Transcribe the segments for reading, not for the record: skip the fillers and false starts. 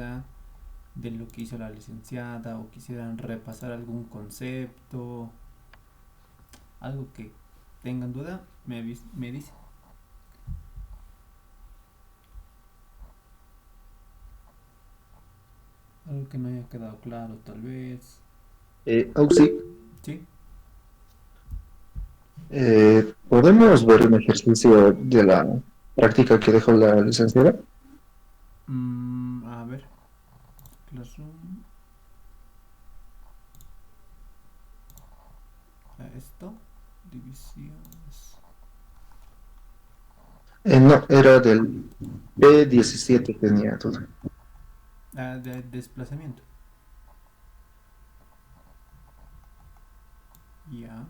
duda de lo que hizo la licenciada o quisieran repasar algún concepto, algo que tengan duda, me dicen. Algo que no haya quedado claro, tal vez. Sí, ¿Sí? ¿podemos ver un ejercicio de la práctica que dejó la licenciada? A ver, Classroom, esto, divisiones. No, era del B17 tenía todo. De desplazamiento. Ya,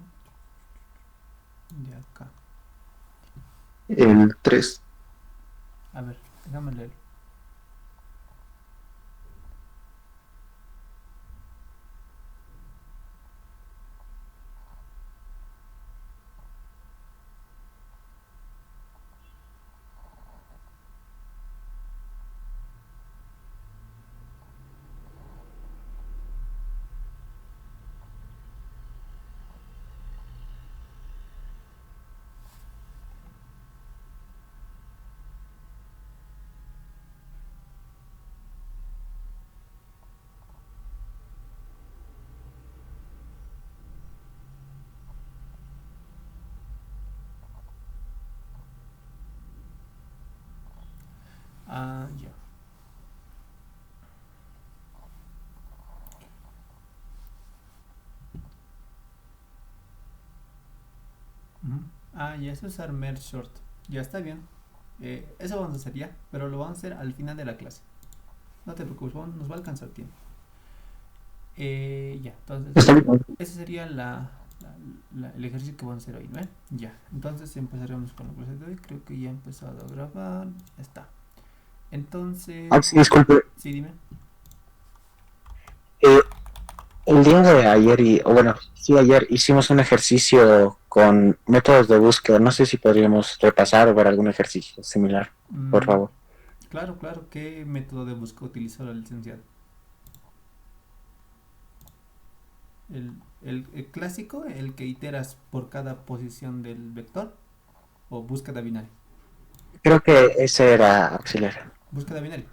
de acá. El 3. A ver, déjame leer. Ya. Ujú. Ya eso es Merge Short. Ya está bien. Eso vamos a hacer ya, pero lo vamos a hacer al final de la clase. No te preocupes, nos va a alcanzar tiempo. Ya, entonces, Está bien. ese sería el ejercicio que vamos a hacer hoy, ¿no? Ya, entonces empezaremos con la clase de hoy. Creo que ya he empezado a grabar. Ya está. Entonces, Sí, disculpe. sí, dime. Eh, el día de ayer, o bueno, sí, ayer hicimos un ejercicio con métodos de búsqueda. No sé si podríamos repasar o ver algún ejercicio similar, por Mm, favor. claro, claro. ¿Qué método de búsqueda utilizó la licenciada? El clásico, el que iteras por cada posición del vector, o búsqueda binaria. Creo que ese era auxiliar. Búsqueda binaria.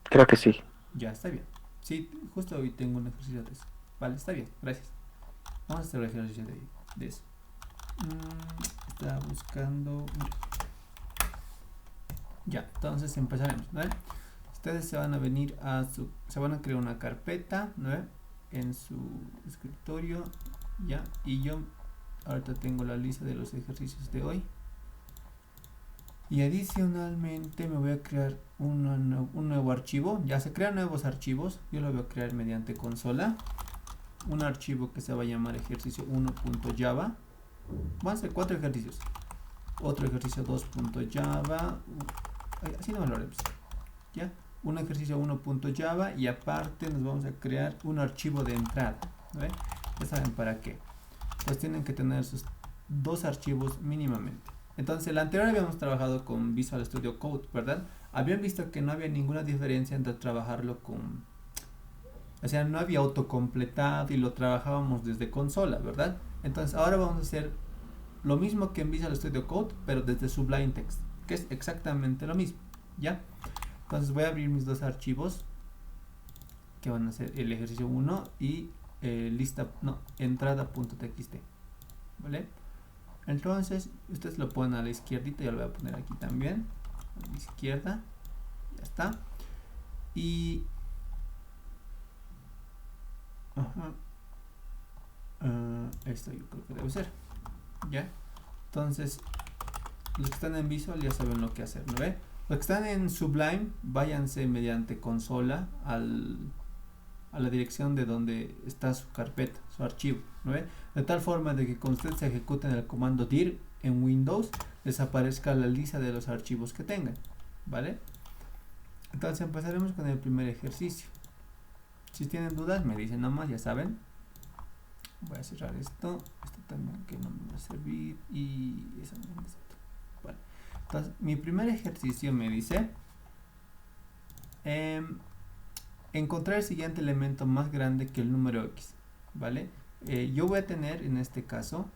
Creo que sí. Ya, está bien. Sí, justo hoy tengo un ejercicio de eso. Vale, está bien, gracias. Vamos a hacer el ejercicio de eso. Está buscando. Ya, entonces empezaremos, ¿no? Ustedes se van a venir se van a crear una carpeta, ¿no? En su escritorio, ya. Y yo ahorita tengo la lista de los ejercicios de hoy. Y adicionalmente me voy a crear un nuevo archivo. Ya se crean nuevos archivos. Yo lo voy a crear mediante consola. Un archivo que se va a llamar ejercicio 1.java. Van a ser 4 ejercicios. Otro ejercicio 2.java. Así no lo haremos. ¿Ya? Un ejercicio 1.java y aparte nos vamos a crear un archivo de entrada. ¿Ve? Ya saben para qué. Pues tienen que tener sus dos archivos mínimamente. Entonces, el anterior habíamos trabajado con Visual Studio Code, ¿verdad? Habían visto que no había ninguna diferencia entre trabajarlo con... O sea, no había autocompletado y lo trabajábamos desde consola, ¿verdad? Entonces, ahora vamos a hacer lo mismo que en Visual Studio Code, pero desde Sublime Text, que es exactamente lo mismo, ¿ya? Entonces, voy a abrir mis dos archivos, que van a ser el ejercicio 1 y entrada.txt, ¿vale? Entonces, ustedes lo ponen a la izquierdita, yo lo voy a poner aquí también, a la izquierda, ya está. Y ajá, esto yo creo que debe ser, ¿ya? Entonces, los que están en Visual ya saben lo que hacer, ¿no ve? Los que están en Sublime, váyanse mediante consola a la dirección de donde está su carpeta, su archivo, ¿no ve? De tal forma de que cuando ustedes ejecuten el comando dir en Windows, les aparezca la lista de los archivos que tengan, ¿vale? Entonces empezaremos con el primer ejercicio. Si tienen dudas, me dicen nomás, ya saben. Voy a cerrar esto también que no me va a servir y eso no necesito. Vale. Entonces, mi primer ejercicio me dice em, encontrar el siguiente elemento más grande que el número x, ¿vale? Yo voy a tener en este caso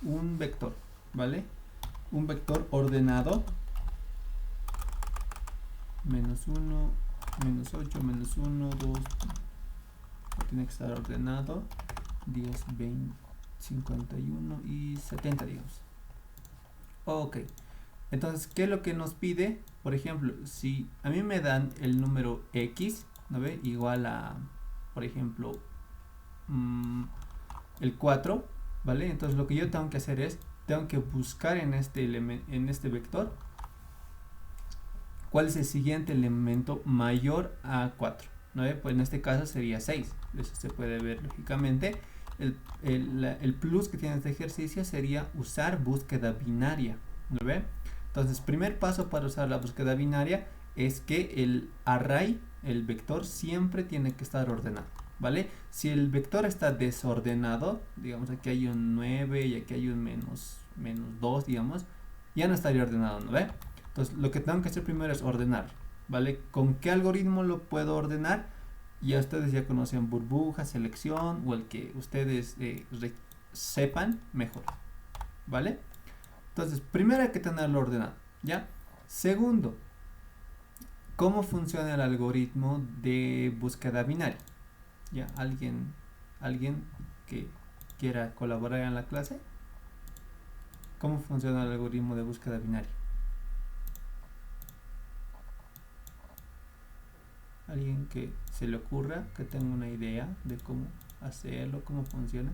un vector, ¿vale? Un vector ordenado, menos 1, menos 8, menos 1, 2, tiene que estar ordenado, 10, 20, 51 y 70, digamos. Ok, entonces, ¿qué es lo que nos pide? Por ejemplo, si a mí me dan el número x, ¿no ve? Igual a, por ejemplo, el 4, ¿vale? Entonces lo que yo tengo que hacer es, tengo que buscar en este vector cuál es el siguiente elemento mayor a 4, ¿no ve? Pues en este caso sería 6, eso se puede ver lógicamente. El plus que tiene este ejercicio sería usar búsqueda binaria, ¿no ve? Entonces, primer paso para usar la búsqueda binaria es que el array, el vector, siempre tiene que estar ordenado, ¿vale? Si el vector está desordenado, digamos aquí hay un 9 y aquí hay un menos 2, digamos, ya no estaría ordenado, ¿no ve? Entonces, lo que tengo que hacer primero es ordenar, ¿vale? ¿Con qué algoritmo lo puedo ordenar? Ya ustedes ya conocen burbuja, selección o el que ustedes sepan mejor, ¿vale? Entonces, primero hay que tenerlo ordenado, ¿ya? Segundo, ¿cómo funciona el algoritmo de búsqueda binaria? ¿Ya? ¿Alguien que quiera colaborar en la clase? ¿Cómo funciona el algoritmo de búsqueda binaria? ¿Alguien que se le ocurra, que tenga una idea de cómo hacerlo, cómo funciona?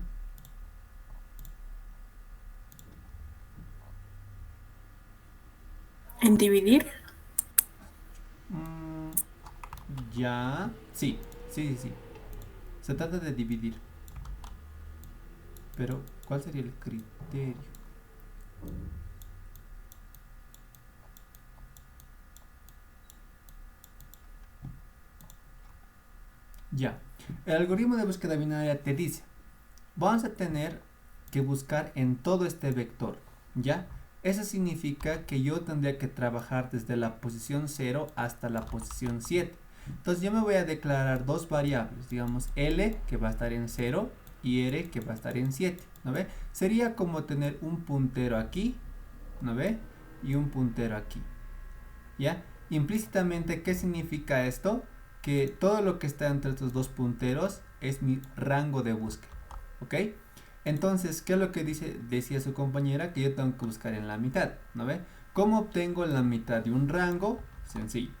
¿En dividir? Ya, sí. Se trata de dividir. Pero, ¿cuál sería el criterio? Ya, el algoritmo de búsqueda binaria te dice, vamos a tener que buscar en todo este vector, ¿ya? Eso significa que yo tendría que trabajar desde la posición 0 hasta la posición 7. Entonces yo me voy a declarar dos variables, digamos L que va a estar en 0 y R que va a estar en 7, ¿no ve? Sería como tener un puntero aquí, ¿no ve? Y un puntero aquí, ¿ya? Implícitamente, ¿qué significa esto? Que todo lo que está entre estos dos punteros es mi rango de búsqueda, ¿ok? Entonces, ¿qué es lo que decía su compañera? Que yo tengo que buscar en la mitad, ¿no ve? ¿Cómo obtengo la mitad de un rango? Sencillo.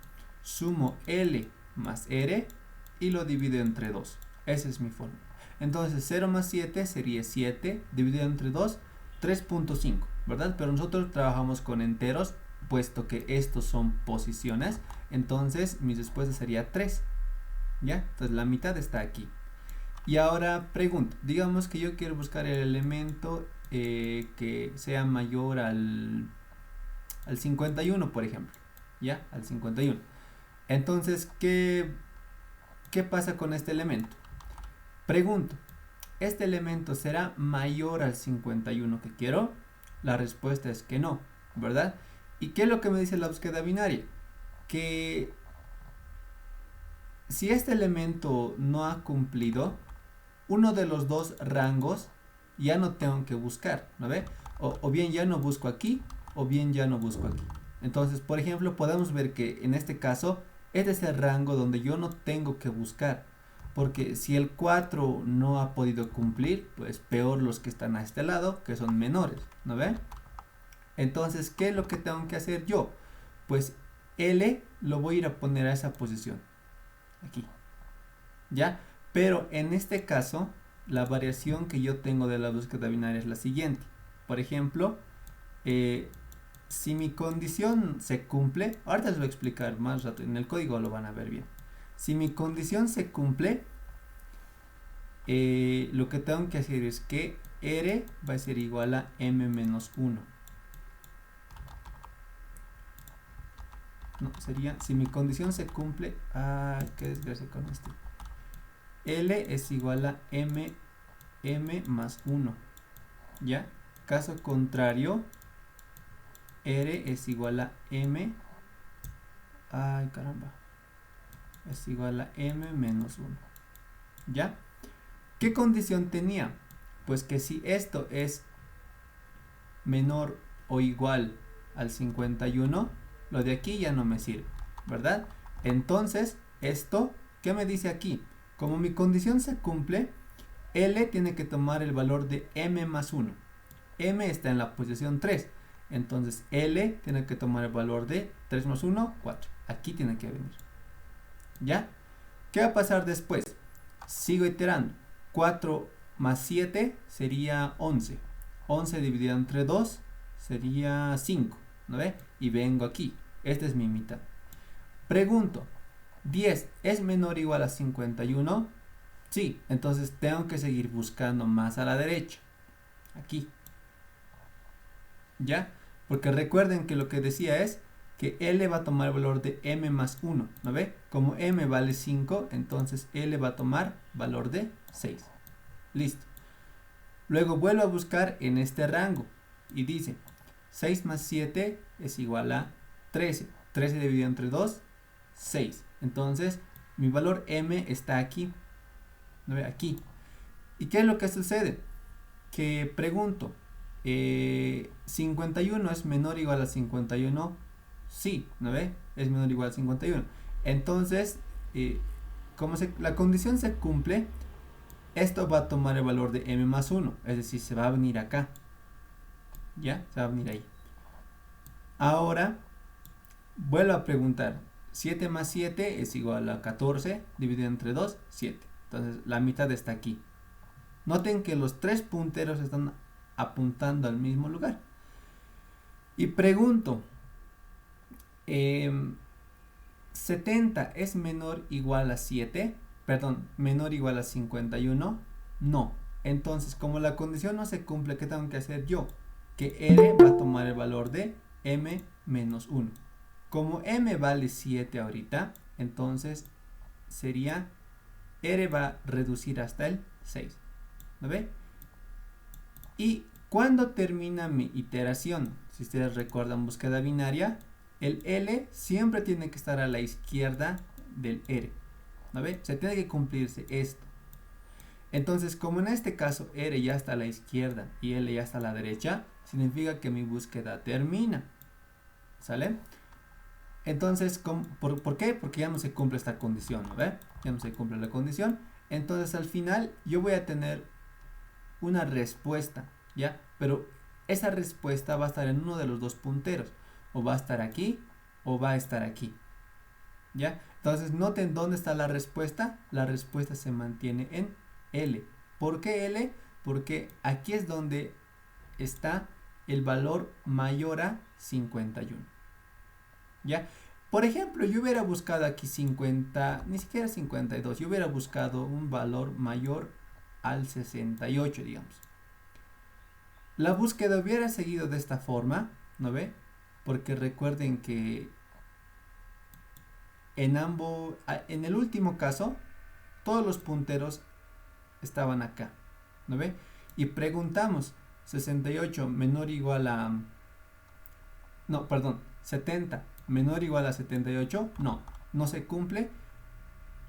Sumo L más R y lo divido entre 2. Esa es mi fórmula. Entonces, 0 más 7 sería 7 dividido entre 2, 3.5, ¿verdad? Pero nosotros trabajamos con enteros, puesto que estos son posiciones. Entonces, mi respuesta sería 3, ¿ya? Entonces, la mitad está aquí. Y ahora pregunto, digamos que yo quiero buscar el elemento que sea mayor al 51, por ejemplo, ¿ya? Al 51. Entonces, ¿qué pasa con este elemento? Pregunto, ¿este elemento será mayor al 51 que quiero? La respuesta es que no, ¿verdad? ¿Y qué es lo que me dice la búsqueda binaria? Que si este elemento no ha cumplido uno de los dos rangos, ya no tengo que buscar, ¿no ve? O bien ya no busco aquí, o bien ya no busco aquí. Entonces, por ejemplo, podemos ver que en este caso, este es el rango donde yo no tengo que buscar. Porque si el 4 no ha podido cumplir, pues peor los que están a este lado, que son menores, ¿no ve? Entonces, ¿qué es lo que tengo que hacer yo? Pues L lo voy a ir a poner a esa posición. Aquí. ¿Ya? Pero en este caso, la variación que yo tengo de la búsqueda binaria es la siguiente. Por ejemplo, si mi condición se cumple, ahorita les voy a explicar más rato, en el código lo van a ver bien. Si mi condición se cumple, lo que tengo que hacer es que R va a ser igual a M menos 1. No, sería, si mi condición se cumple, qué desgracia con esto. L es igual a M más 1, ¿ya? Caso contrario, R es igual a M, Ay, caramba. Es igual a m menos 1. ¿Ya? ¿Qué condición tenía? Pues que si esto es menor o igual al 51, lo de aquí ya no me sirve, ¿verdad? Entonces, esto, ¿qué me dice aquí? Como mi condición se cumple, L tiene que tomar el valor de m más 1. M está en la posición 3. Entonces, L tiene que tomar el valor de 3 más 1, 4. Aquí tiene que venir. ¿Ya? ¿Qué va a pasar después? Sigo iterando. 4 más 7 sería 11. 11 dividido entre 2 sería 5. ¿No ve? Y vengo aquí. Esta es mi mitad. Pregunto. ¿10 es menor o igual a 51? Sí. Entonces tengo que seguir buscando más a la derecha. Aquí. ¿Ya? Porque recuerden que lo que decía es que L va a tomar el valor de m más 1, ¿no ve? Como m vale 5, entonces L va a tomar valor de 6. Listo. Luego vuelvo a buscar en este rango y dice 6 más 7 es igual a 13. 13 dividido entre 2, 6. Entonces mi valor m está aquí, ¿no ve? Aquí. ¿Y qué es lo que sucede? Que pregunto, 51 es menor o igual a 51. Sí, ¿no ve? Es menor o igual a 51. Entonces, como la condición se cumple, esto va a tomar el valor de m más 1. Es decir, se va a venir acá. ¿Ya? Se va a venir ahí. Ahora, vuelvo a preguntar. 7 más 7 es igual a 14. Dividido entre 2, 7. Entonces, la mitad está aquí. Noten que los tres punteros están apuntando al mismo lugar. Y pregunto, 70 es menor o igual a 7, perdón, menor o igual a 51, no. Entonces, como la condición no se cumple, ¿qué tengo que hacer yo? Que R va a tomar el valor de m menos 1. Como m vale 7 ahorita, entonces sería R va a reducir hasta el 6. ¿No ve? Y cuando termina mi iteración, si ustedes recuerdan búsqueda binaria, el L siempre tiene que estar a la izquierda del R. ¿No ve? O sea, tiene que cumplirse esto. Entonces, como en este caso R ya está a la izquierda y L ya está a la derecha, significa que mi búsqueda termina. ¿Sale? Entonces, ¿por qué? Porque ya no se cumple esta condición, ¿no ve? Ya no se cumple la condición. Entonces, al final, yo voy a tener una respuesta, ¿ya? Pero esa respuesta va a estar en uno de los dos punteros. O va a estar aquí, o va a estar aquí. ¿Ya? Entonces, noten dónde está la respuesta. La respuesta se mantiene en L. ¿Por qué L? Porque aquí es donde está el valor mayor a 51. ¿Ya? Por ejemplo, yo hubiera buscado aquí 50, ni siquiera 52. Yo hubiera buscado un valor mayor al 68, digamos. La búsqueda hubiera seguido de esta forma, ¿no ve? Porque recuerden que en el último caso, todos los punteros estaban acá, ¿no ve? Y preguntamos, 68 menor o igual a... No, perdón, 70 menor o igual a 78, no se cumple.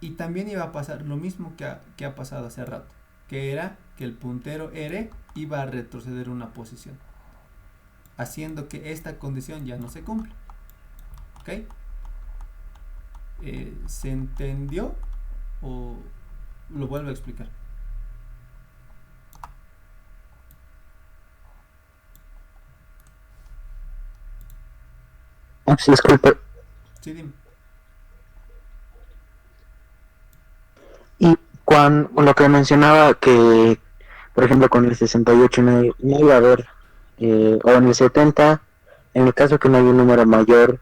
Y también iba a pasar lo mismo que ha pasado hace rato, que era que el puntero R iba a retroceder una posición, haciendo que esta condición ya no se cumple. ¿Ok? ¿Se entendió? ¿O lo vuelvo a explicar? Sí, disculpe. Sí, dime. Y cuando lo que mencionaba que, por ejemplo, con el 68 no iba a haber, o en el 70, en el caso que no hay un número mayor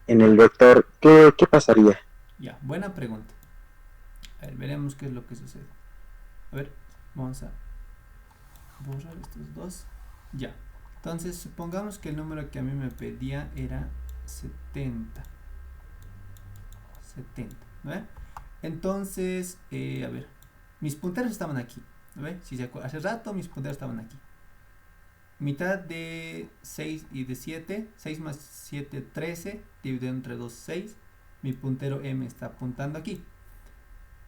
en el vector, ¿qué pasaría? Ya, buena pregunta. A ver, veremos qué es lo que sucede. A ver, vamos a borrar estos dos. Ya. Entonces, supongamos que el número que a mí me pedía era 70. 70, ¿no? Entonces, a ver, mis punteros estaban aquí, ¿no ve? Si se acuerdan, hace rato mis punteros estaban aquí. Mitad de 6 y de 7, 6 más 7, 13, dividido entre 2, 6. Mi puntero M está apuntando aquí.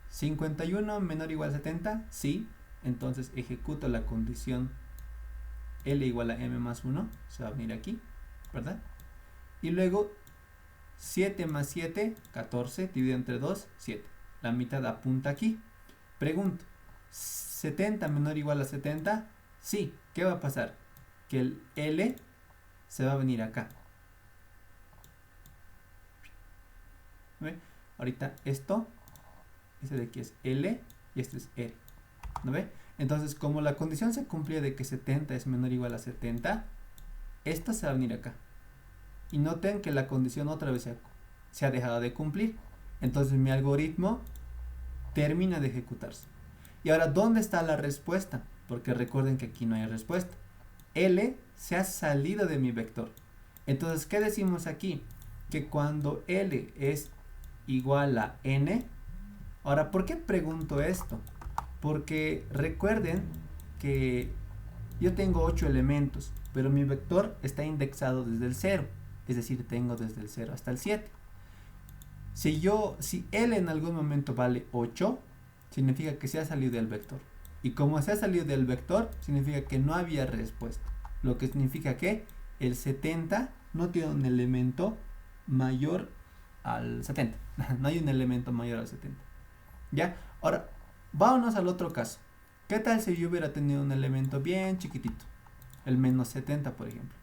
51 menor o igual a 70, sí. Entonces ejecuto la condición L igual a M más 1, se va a venir aquí, ¿verdad? Y luego 7 más 7, 14, dividido entre 2, 7. La mitad apunta aquí. Pregunto, ¿70 menor o igual a 70? Sí. ¿Qué va a pasar? Que el L se va a venir acá. ¿Ve? Ahorita esto, este de aquí es L y este es R. ¿No ve? Entonces, como la condición se cumplía de que 70 es menor o igual a 70, esto se va a venir acá. Y noten que la condición otra vez se ha dejado de cumplir. Entonces mi algoritmo termina de ejecutarse. Y ahora, ¿dónde está la respuesta? Porque recuerden que aquí no hay respuesta. L se ha salido de mi vector. Entonces, ¿qué decimos aquí? Que cuando L es igual a N. Ahora, ¿por qué pregunto esto? Porque recuerden que yo tengo 8 elementos, pero mi vector está indexado desde el 0. Es decir, tengo desde el 0 hasta el 7. Si L en algún momento vale 8, significa que se ha salido del vector. Y como se ha salido del vector, significa que no había respuesta. Lo que significa que el 70 no tiene un elemento mayor al 70. No hay un elemento mayor al 70. ¿Ya? Ahora, vámonos al otro caso. ¿Qué tal si yo hubiera tenido un elemento bien chiquitito? El menos 70, por ejemplo.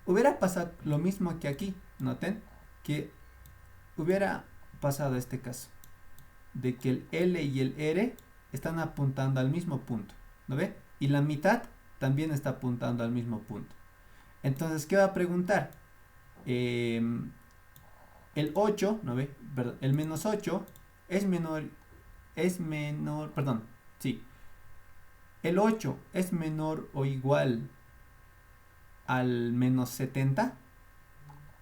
Hubiera pasado lo mismo que aquí. Noten que hubiera pasado este caso. De que el L y el R están apuntando al mismo punto. ¿No ve? Y la mitad también está apuntando al mismo punto. Entonces, ¿qué va a preguntar? El 8, ¿no ve? Perdón, el menos 8 es menor, perdón, sí. El 8 es menor o igual al menos 70.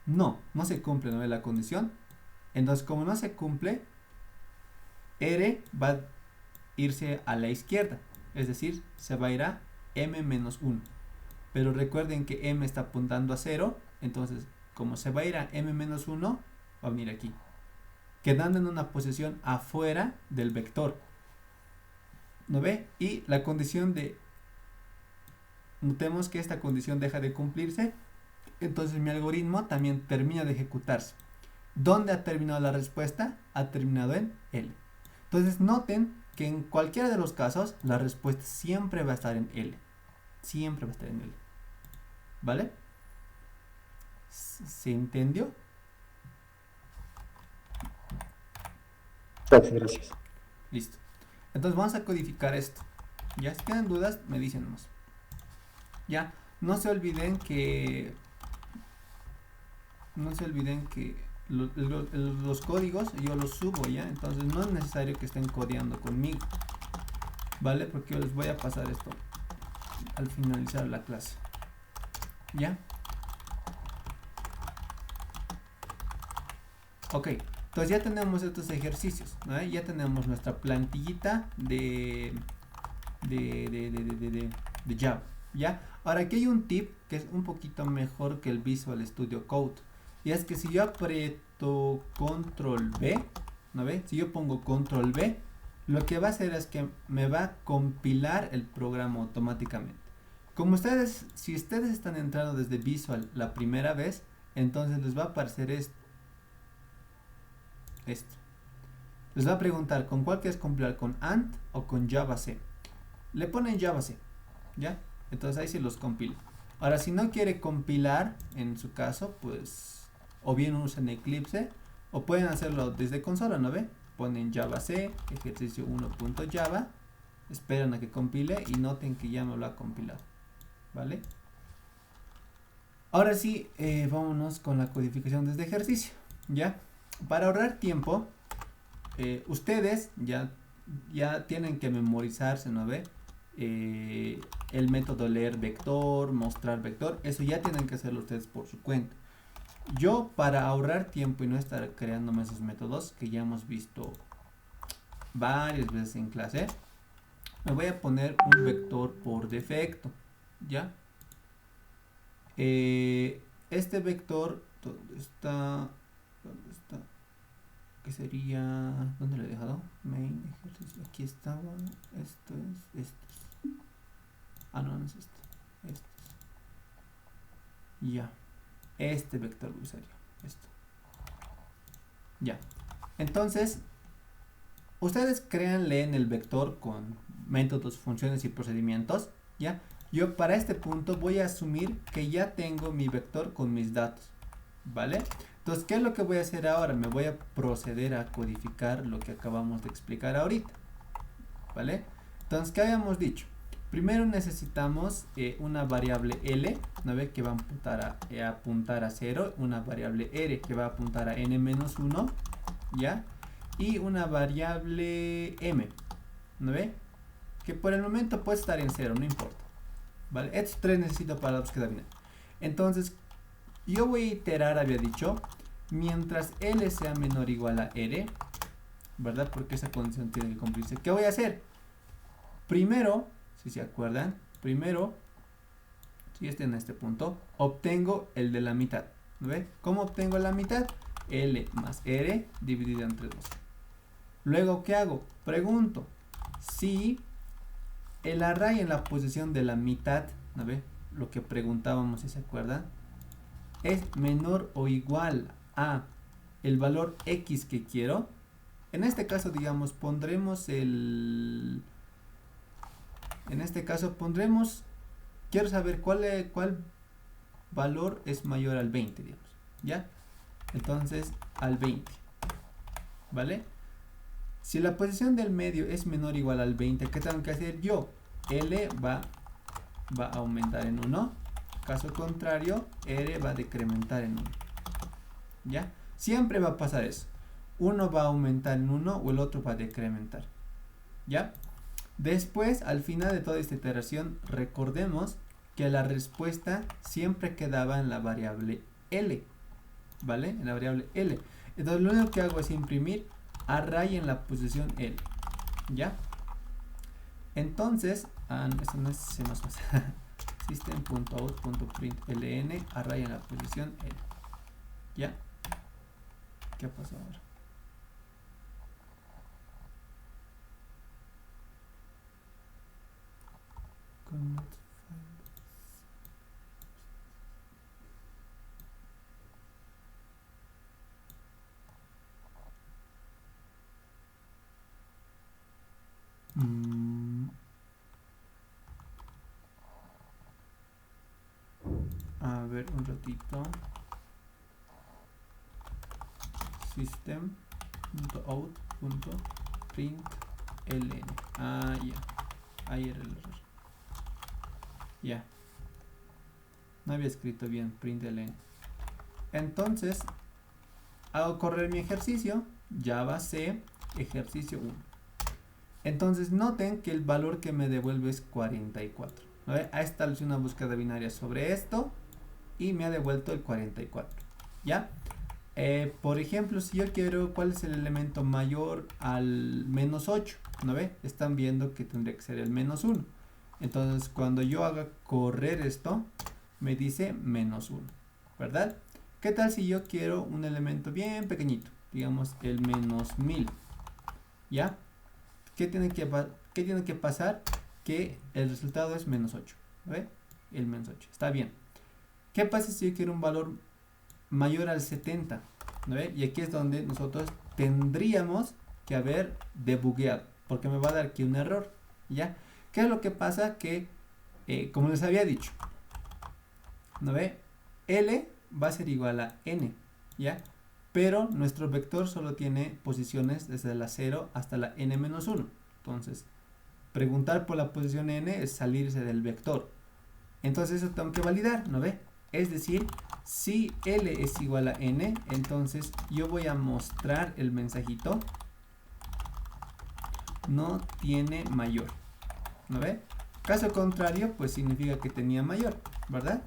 No se cumple, ¿no ve la condición? Entonces, como no se cumple, R va a irse a la izquierda. Es decir, se va a ir a M menos 1. Pero recuerden que M está apuntando a 0. Entonces, como se va a ir a M menos 1, va a venir aquí, quedando en una posición afuera del vector. ¿No ve? Y la condición notemos que esta condición deja de cumplirse. Entonces mi algoritmo también termina de ejecutarse. ¿Dónde ha terminado la respuesta? Ha terminado en L. Entonces noten que en cualquiera de los casos la respuesta siempre va a estar en L. Siempre va a estar en L. ¿Vale? ¿Se entendió? Gracias. Listo. Entonces vamos a codificar esto. Ya, si tienen dudas, me dicen nomás. Ya, no se olviden que los códigos yo los subo, ya. Entonces no es necesario que estén codeando conmigo, ¿vale? Porque yo les voy a pasar esto al finalizar la clase. ¿Ya? Ok, entonces ya tenemos estos ejercicios, ¿no? Ya tenemos nuestra plantillita de Java, ¿ya? Ahora aquí hay un tip que es un poquito mejor que el Visual Studio Code, y es que si yo aprieto Control V, ¿no ve? Si yo pongo Control V, lo que va a hacer es que me va a compilar el programa automáticamente. Como si ustedes están entrando desde Visual la primera vez, entonces les va a aparecer esto. Les va a preguntar con cuál quieres compilar, con ANT o con Java C. Le ponen Java C, ¿ya? Entonces ahí se los compila. Ahora, si no quiere compilar, en su caso, pues o bien usan Eclipse o pueden hacerlo desde consola, ¿no ve? Ponen Java C, ejercicio 1.java, esperan a que compile y noten que ya me lo ha compilado, ¿vale? Ahora sí, vámonos con la codificación de este ejercicio, ¿ya? Para ahorrar tiempo, ustedes ya tienen que memorizarse, ¿no ve? El método leer vector, mostrar vector, eso ya tienen que hacerlo ustedes por su cuenta. Yo, para ahorrar tiempo y no estar creándome esos métodos que ya hemos visto varias veces en clase, me voy a poner un vector por defecto, ¿ya? Este vector, ¿dónde está? ¿Dónde está? ¿Qué sería? ¿Dónde lo he dejado? Main ejercicio. Aquí estaba. Esto es. Ah, no, no es esto. Esto es. Ya. Este vector lo usaría. Esto. Ya. Entonces, ustedes créanle en el vector con métodos, funciones y procedimientos. ¿Ya? Yo para este punto voy a asumir que ya tengo mi vector con mis datos. ¿Vale? Entonces, ¿qué es lo que voy a hacer ahora? Me voy a proceder a codificar lo que acabamos de explicar ahorita. ¿Vale? Entonces, ¿qué habíamos dicho? Primero necesitamos una variable L, ¿no ve? Que va a apuntar a 0, una variable R que va a apuntar a n-1, ¿ya? Y una variable M, ¿no ve? Que por el momento puede estar en 0, no importa. ¿Vale? Estos tres necesito para la búsqueda binaria. Entonces, yo voy a iterar, había dicho, mientras L sea menor o igual a R, ¿verdad? Porque esa condición tiene que cumplirse. ¿Qué voy a hacer? Primero, si se acuerdan, si estoy en este punto, obtengo el de la mitad. ¿No ve? ¿Cómo obtengo la mitad? L más R dividido entre 2. Luego, ¿qué hago? Pregunto si el array en la posición de la mitad, ¿no ve? Lo que preguntábamos, si se acuerdan, es menor o igual a el valor X que quiero. En este caso, digamos, pondremos el... En este caso pondremos... Quiero saber cuál valor es mayor al 20, digamos. ¿Ya? Entonces, al 20. ¿Vale? Si la posición del medio es menor o igual al 20, ¿qué tengo que hacer yo? L va a aumentar en 1. Caso contrario, R va a decrementar en 1. ¿Ya? Siempre va a pasar eso. Uno va a aumentar en 1 o el otro va a decrementar. ¿Ya? Después, al final de toda esta iteración, recordemos que la respuesta siempre quedaba en la variable L. ¿Vale? En la variable L. Entonces, lo único que hago es imprimir array en la posición L. ¿Ya? Entonces, esto no es C++. System.out.println array en la posición L. ¿Ya? ¿Qué pasó ahora? A ver, un ratito. System.out.println. Ya. Ahí era el error. Ya. No había escrito bien println. Entonces, hago correr mi ejercicio. Java C, ejercicio 1. Entonces, noten que el valor que me devuelve es 44. ¿No ve? Ha establecido una búsqueda binaria sobre esto y me ha devuelto el 44. ¿Ya? Por ejemplo, si yo quiero cuál es el elemento mayor al menos 8, ¿no ve? Están viendo que tendría que ser el menos 1. Entonces, cuando yo haga correr esto, me dice menos 1, ¿verdad? ¿Qué tal si yo quiero un elemento bien pequeñito? Digamos el menos 1000. ¿Ya? ¿Qué tiene que pasar? Que el resultado es menos 8. ¿Ve? El menos 8. Está bien. ¿Qué pasa si yo quiero un valor mayor al 70? ¿No ve? Y aquí es donde nosotros tendríamos que haber debugueado, porque me va a dar aquí un error. ¿Ya? ¿Qué es lo que pasa? Que, como les había dicho, ¿no ve? L va a ser igual a N. ¿Ya? Pero nuestro vector solo tiene posiciones desde la 0 hasta la n-1. Entonces, preguntar por la posición n es salirse del vector. Entonces eso tengo que validar, ¿no ve? Es decir, si L es igual a N, entonces yo voy a mostrar el mensajito no tiene mayor, ¿no ve? Caso contrario, pues significa que tenía mayor, ¿verdad?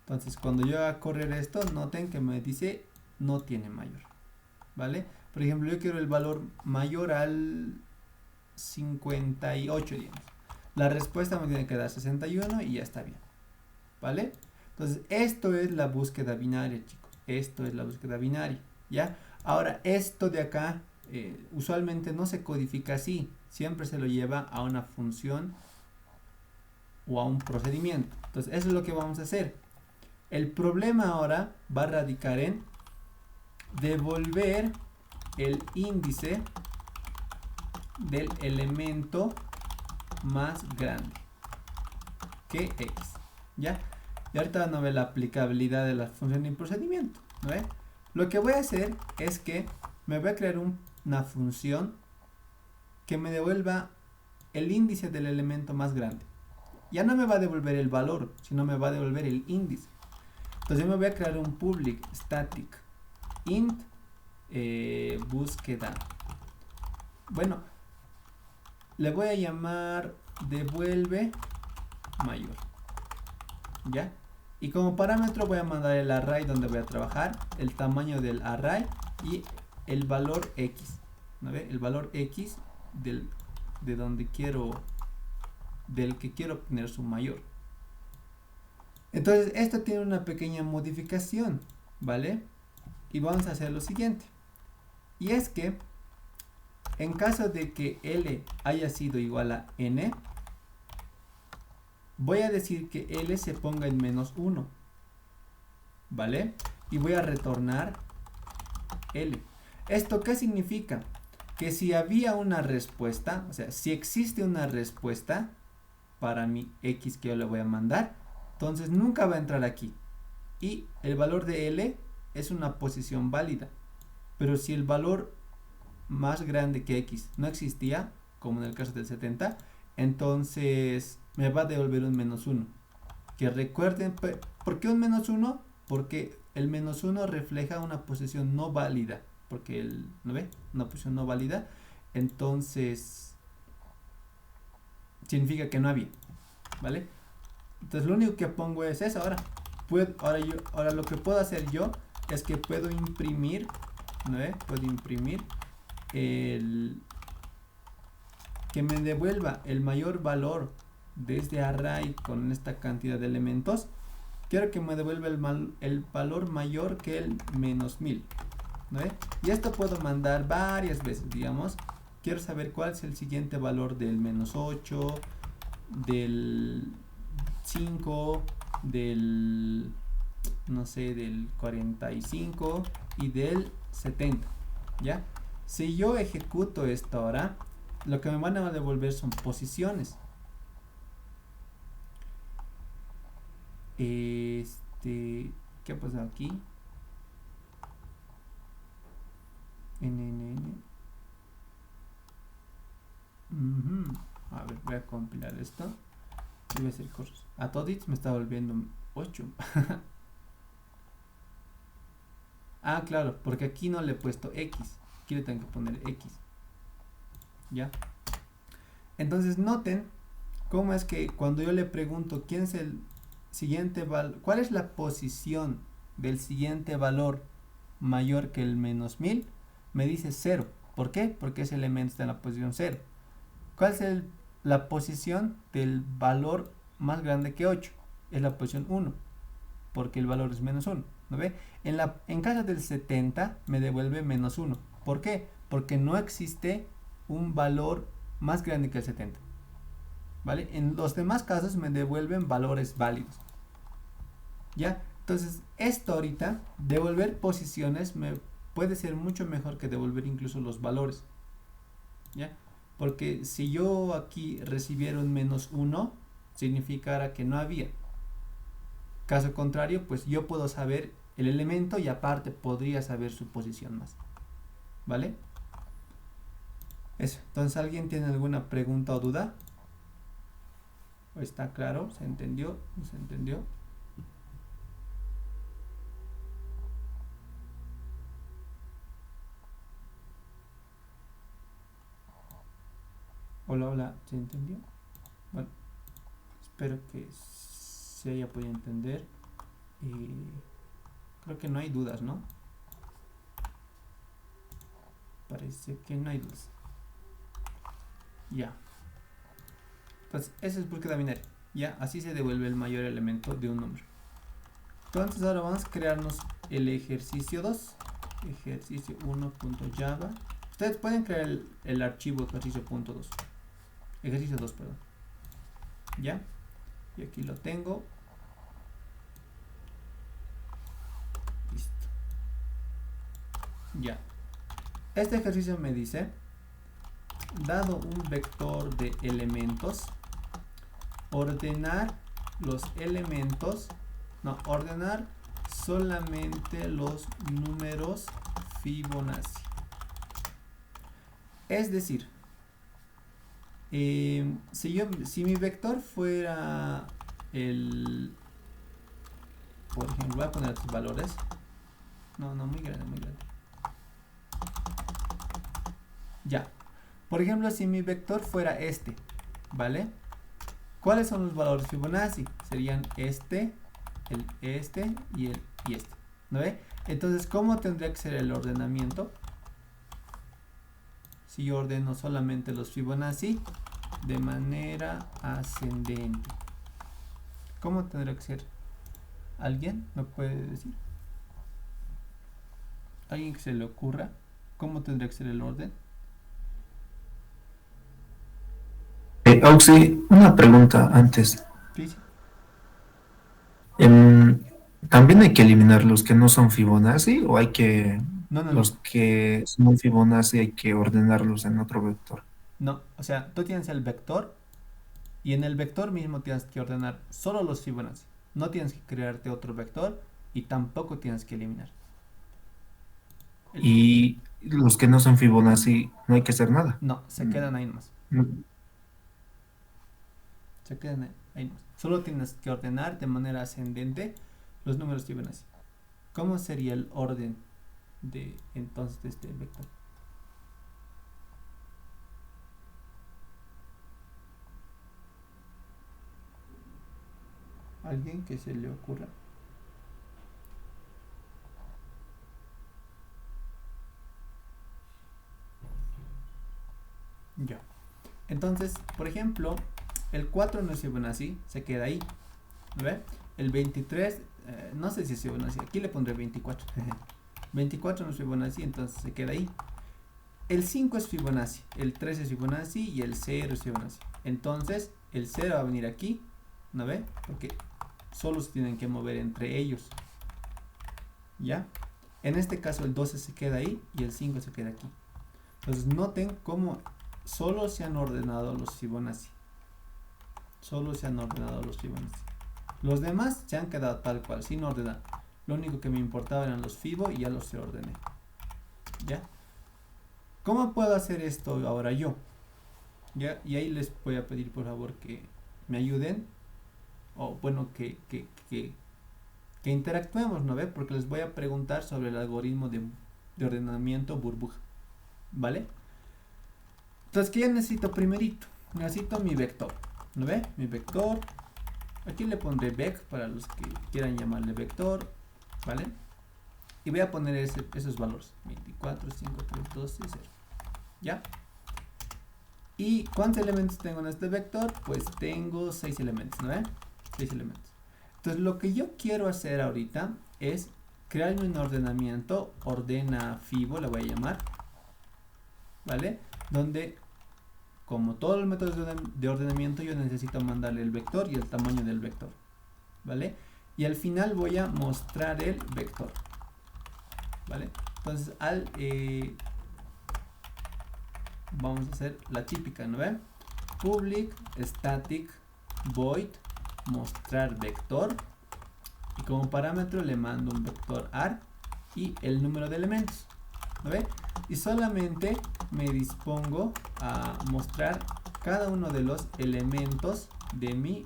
Entonces cuando yo haga correr esto, noten que me dice no tiene mayor, ¿vale? Por ejemplo, yo quiero el valor mayor al 58, digamos. La respuesta me tiene que dar 61 y ya está bien. ¿Vale? Entonces, esto es la búsqueda binaria, chicos. Esto es la búsqueda binaria. ¿Ya? Ahora, esto de acá, usualmente no se codifica así. Siempre se lo lleva a una función o a un procedimiento. Entonces, eso es lo que vamos a hacer. El problema ahora va a radicar en devolver el índice del elemento más grande que x, ¿ya? Y ahorita van a ver la aplicabilidad de la función de procedimiento, ¿no? Lo que voy a hacer es que me voy a crear una función que me devuelva el índice del elemento más grande. Ya no me va a devolver el valor, sino me va a devolver el índice. Entonces yo me voy a crear un public static int búsqueda. Bueno, le voy a llamar devuelve mayor, ¿ya? Y como parámetro voy a mandar el array donde voy a trabajar, el tamaño del array y el valor x, ¿no ve? El valor x de donde quiero, del que quiero obtener su mayor. Entonces esto tiene una pequeña modificación, ¿vale? Y vamos a hacer lo siguiente. Y es que en caso de que L haya sido igual a N, voy a decir que L se ponga en -1, ¿vale? Y voy a retornar L. ¿Esto qué significa? Que si había una respuesta, o sea, si existe una respuesta para mi X que yo le voy a mandar, entonces nunca va a entrar aquí. Y el valor de L es una posición válida. Pero si el valor más grande que X no existía, como en el caso del 70, entonces me va a devolver un -1. Que recuerden, ¿por qué un -1? Porque el -1 refleja una posición no válida. Porque ¿no ve? Una posición no válida. Entonces significa que no había. ¿Vale? Entonces lo único que pongo es eso. Ahora lo que puedo hacer yo es que puedo imprimir, ¿no ve? Puedo imprimir que me devuelva el mayor valor de este array con esta cantidad de elementos. Quiero que me devuelva el valor mayor que el -1000, ¿no? Y esto puedo mandar varias veces, digamos. Quiero saber cuál es el siguiente valor del -8, del 5, del, no sé, del 45 y del 70, ¿ya? Si yo ejecuto esto ahora, lo que me van a devolver son posiciones. ¿Qué ha pasado aquí? A ver, voy a compilar esto. Y voy a hacer cosas. A todits me está volviendo 8. Ah, claro, porque aquí no le he puesto X. Aquí le tengo que poner X. ¿Ya? Entonces noten cómo es que cuando yo le pregunto quién es el siguiente valor, cuál es la posición del siguiente valor mayor que el -1000, me dice 0. ¿Por qué? Porque ese elemento está en la posición 0. ¿Cuál es la posición del valor más grande que 8? Es la posición 1, porque el valor es -1, ¿no ve? En caso del 70 me devuelve -1. ¿Por qué? Porque no existe un valor más grande que el 70, ¿vale? En los demás casos me devuelven valores válidos, ¿ya? Entonces esto ahorita, devolver posiciones me puede ser mucho mejor que devolver incluso los valores, ¿ya? Porque si yo aquí recibiera un -1, significara que no había. Caso contrario, pues yo puedo saber el elemento y aparte podría saber su posición más, ¿vale? Eso. Entonces, ¿alguien tiene alguna pregunta o duda? ¿O está claro? ¿Se entendió? ¿No se entendió? Hola, hola, ¿se entendió? Bueno, espero que se haya podido entender. Creo que no hay dudas, ¿no? Parece que no hay dudas. Ya. Entonces, esa es búsqueda binaria. Ya, así se devuelve el mayor elemento de un número. Entonces, ahora vamos a crearnos el ejercicio 2. Ejercicio 1.java. Ustedes pueden crear el archivo ejercicio.2. Ejercicio 2, perdón. Ya. Y aquí lo tengo. Listo. Ya. Este ejercicio me dice, dado un vector de elementos, ordenar los elementos, no, ordenar solamente los números Fibonacci. Es decir, si mi vector fuera por ejemplo, voy a poner estos valores. No, muy grande, muy grande. Ya. Por ejemplo, si mi vector fuera este, ¿vale? ¿Cuáles son los valores Fibonacci? Serían este y este. ¿No ve? Entonces, ¿cómo tendría que ser el ordenamiento? Si yo ordeno solamente los Fibonacci de manera ascendente. ¿Cómo tendría que ser? ¿Alguien me puede decir? ¿Alguien que se le ocurra? ¿Cómo tendría que ser el orden? Auxi, una pregunta antes. Sí, sí. ¿También hay que eliminar los que no son Fibonacci o hay que No. los que son Fibonacci hay que ordenarlos en otro vector? No, o sea, tú tienes el vector y en el vector mismo tienes que ordenar solo los Fibonacci. No tienes que crearte otro vector y tampoco tienes que eliminar. Y los que no son Fibonacci no hay que hacer nada. No, se quedan ahí nomás. No. Se quedan ahí nomás. Solo tienes que ordenar de manera ascendente los números Fibonacci. ¿Cómo sería el orden de entonces de este vector? ¿Alguien que se le ocurra? Ya. Entonces, por ejemplo, el 4 no es Fibonacci, se queda ahí. ¿Ve? El 23, no sé si es Fibonacci, aquí le pondré 24. 24 no es Fibonacci, entonces se queda ahí. El 5 es Fibonacci, el 3 es Fibonacci y el 0 es Fibonacci. Entonces, el 0 va a venir aquí, ¿no ve? Porque solo se tienen que mover entre ellos. ¿Ya? En este caso el 12 se queda ahí y el 5 se queda aquí. Entonces noten cómo solo se han ordenado los Fibonacci. Solo se han ordenado los Fibonacci. Los demás se han quedado tal cual, sin ordenar. Lo único que me importaba eran los Fibo y ya los ordené. ¿Ya? ¿Cómo puedo hacer esto ahora yo? ¿Ya? Y ahí les voy a pedir por favor que me ayuden. O bueno, que interactuemos, ¿no ve? Porque les voy a preguntar sobre el algoritmo de ordenamiento burbuja. ¿Vale? Entonces, ¿qué ya necesito primerito? Necesito mi vector. ¿No ve? Mi vector. Aquí le pondré vec para los que quieran llamarle vector. ¿Vale? Y voy a poner esos valores. 24, 5, 3, 2 y 0. ¿Ya? ¿Y cuántos elementos tengo en este vector? Pues tengo 6 elementos, ¿no ve? 6 elementos. Entonces, lo que yo quiero hacer ahorita es crearme un ordenamiento. Ordena Fibo, le voy a llamar. ¿Vale? Donde, como todos los métodos de ordenamiento, yo necesito mandarle el vector y el tamaño del vector. ¿Vale? Y al final voy a mostrar el vector. ¿Vale? Entonces, vamos a hacer la típica, ¿no ve? Public static void mostrar vector. Y como parámetro le mando un vector arg y el número de elementos. ¿No ve? Y solamente me dispongo a mostrar cada uno de los elementos de mi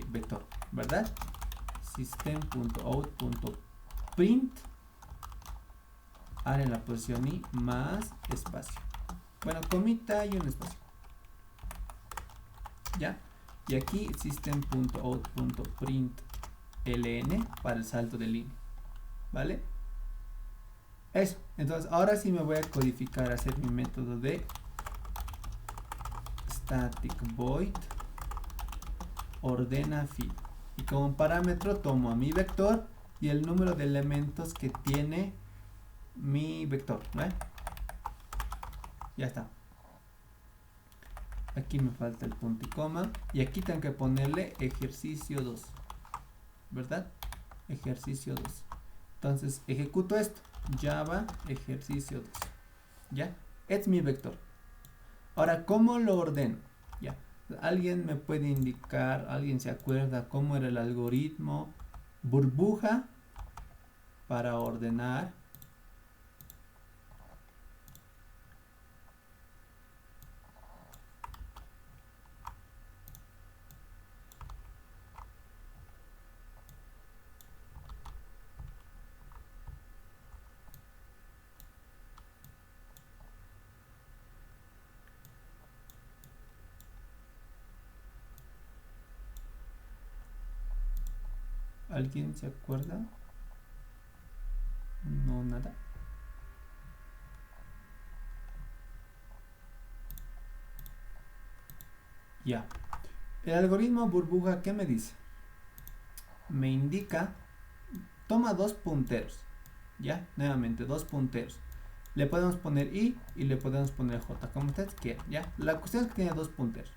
vector, ¿verdad? System.out.print arg en la posición i más espacio. Bueno, comita y un espacio. ¿Ya? Y aquí system.out.println para el salto de línea. ¿Vale? Eso. Entonces, ahora sí me voy a codificar, hacer mi método de static void ordena fila. Y como parámetro tomo a mi vector y el número de elementos que tiene mi vector, ¿vale? Ya está. Aquí me falta el punto y coma. Y aquí tengo que ponerle ejercicio 2. ¿Verdad? Ejercicio 2. Entonces ejecuto esto. Java ejercicio 2. ¿Ya? Es mi vector. Ahora, ¿cómo lo ordeno? Ya. ¿Alguien me puede indicar, alguien se acuerda cómo era el algoritmo burbuja para ordenar? ¿Alguien se acuerda? No, nada. Ya. El algoritmo burbuja, ¿qué me dice? Me indica, toma dos punteros. Ya, nuevamente, dos punteros. Le podemos poner i y le podemos poner j, como ustedes quieran. Ya, la cuestión es que tiene dos punteros.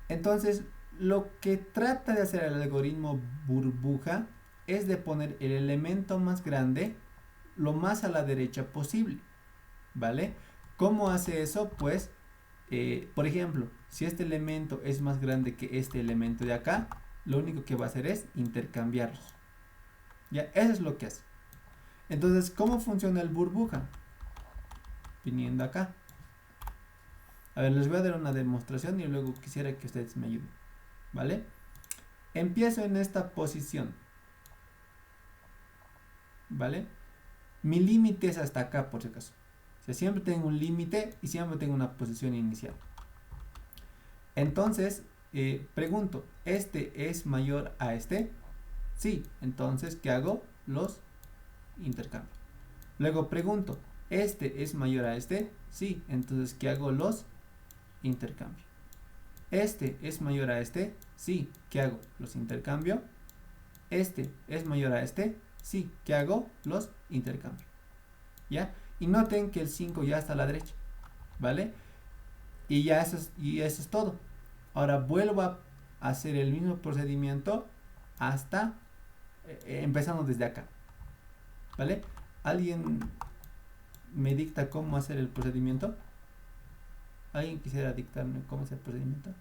Entonces, lo que trata de hacer el algoritmo burbuja es de poner el elemento más grande lo más a la derecha posible, ¿vale? ¿Cómo hace eso? Pues, por ejemplo, si este elemento es más grande que este elemento de acá, lo único que va a hacer es intercambiarlos. Ya, eso es lo que hace. Entonces, ¿cómo funciona el burbuja? Viniendo acá. A ver, les voy a dar una demostración y luego quisiera que ustedes me ayuden, ¿vale? Empiezo en esta posición, ¿vale? Mi límite es hasta acá, por si acaso. O sea, siempre tengo un límite y siempre tengo una posición inicial. Entonces, pregunto, ¿este es mayor a este? Sí, entonces, ¿qué hago? Los intercambio. Luego pregunto, ¿este es mayor a este? Sí, entonces, ¿qué hago? Los intercambio. ¿Este es mayor a este? Sí, ¿qué hago? Los intercambio. ¿Este es mayor a este? Sí, ¿qué hago? Los intercambio. ¿Ya? Y noten que el 5 ya está a la derecha, ¿vale? Y ya eso es todo. Ahora vuelvo a hacer el mismo procedimiento hasta empezando desde acá, ¿vale? ¿Alguien me dicta cómo hacer el procedimiento? ¿Alguien quisiera dictarme cómo es el procedimiento?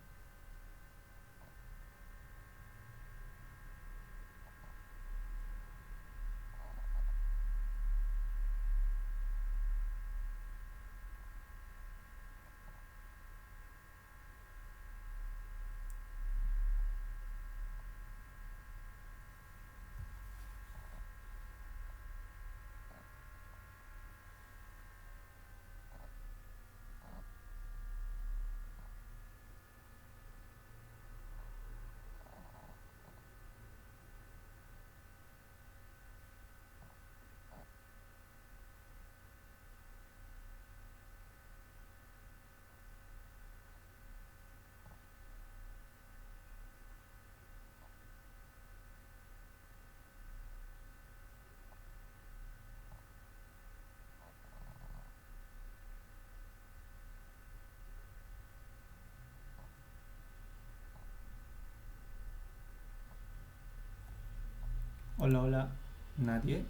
Hola, hola. ¿Nadie?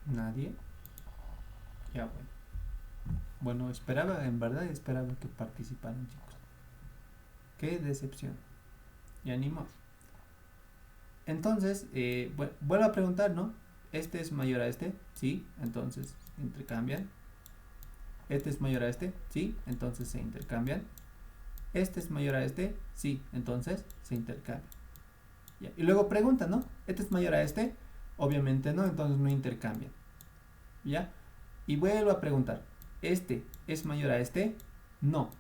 ¿Nadie? Ya, bueno. Bueno, en verdad esperaba que participaran, chicos. Qué decepción. Ya ni modo. Entonces, vuelvo a preguntar, ¿no? ¿Este es mayor a este? Sí, entonces intercambian. ¿Este es mayor a este? Sí, entonces se intercambian. ¿Este es mayor a este? Sí, entonces se intercambian. Ya. Y luego preguntan, ¿no? ¿Este es mayor a este? Obviamente no, entonces no intercambian. ¿Ya? Y vuelvo a preguntar, ¿este es mayor a este? No.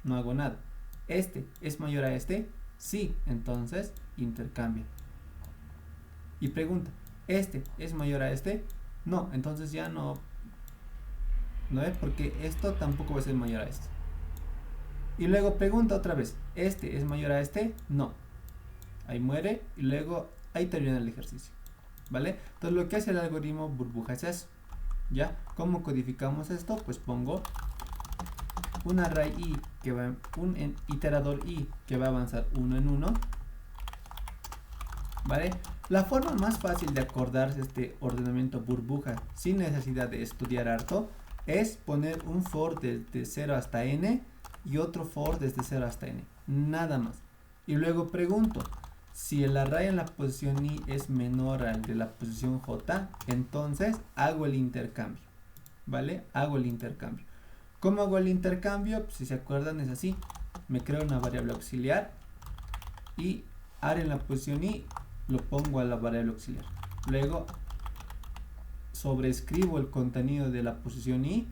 No hago nada. ¿Este es mayor a este? Sí, entonces intercambian. Y pregunta, ¿este es mayor a este? No, entonces ya no. ¿No es? Porque esto tampoco va a ser mayor a esto. Y luego pregunta otra vez, ¿este es mayor a este? No. ahí muere y luego ahí termina el ejercicio, ¿vale? Entonces lo que hace el algoritmo burbuja es eso, ¿ya? ¿Cómo codificamos esto? Pues pongo un array i que va, un iterador i que va a avanzar uno en uno, ¿vale? La forma más fácil de acordarse este ordenamiento burbuja sin necesidad de estudiar harto es poner un for desde 0 hasta n y otro for desde 0 hasta n, nada más. Y luego pregunto, si el array en la posición i es menor al de la posición j, entonces hago el intercambio, ¿vale? Hago el intercambio. ¿Cómo hago el intercambio? Pues, si se acuerdan es así, me creo una variable auxiliar y ar en la posición i lo pongo a la variable auxiliar. Luego sobreescribo el contenido de la posición i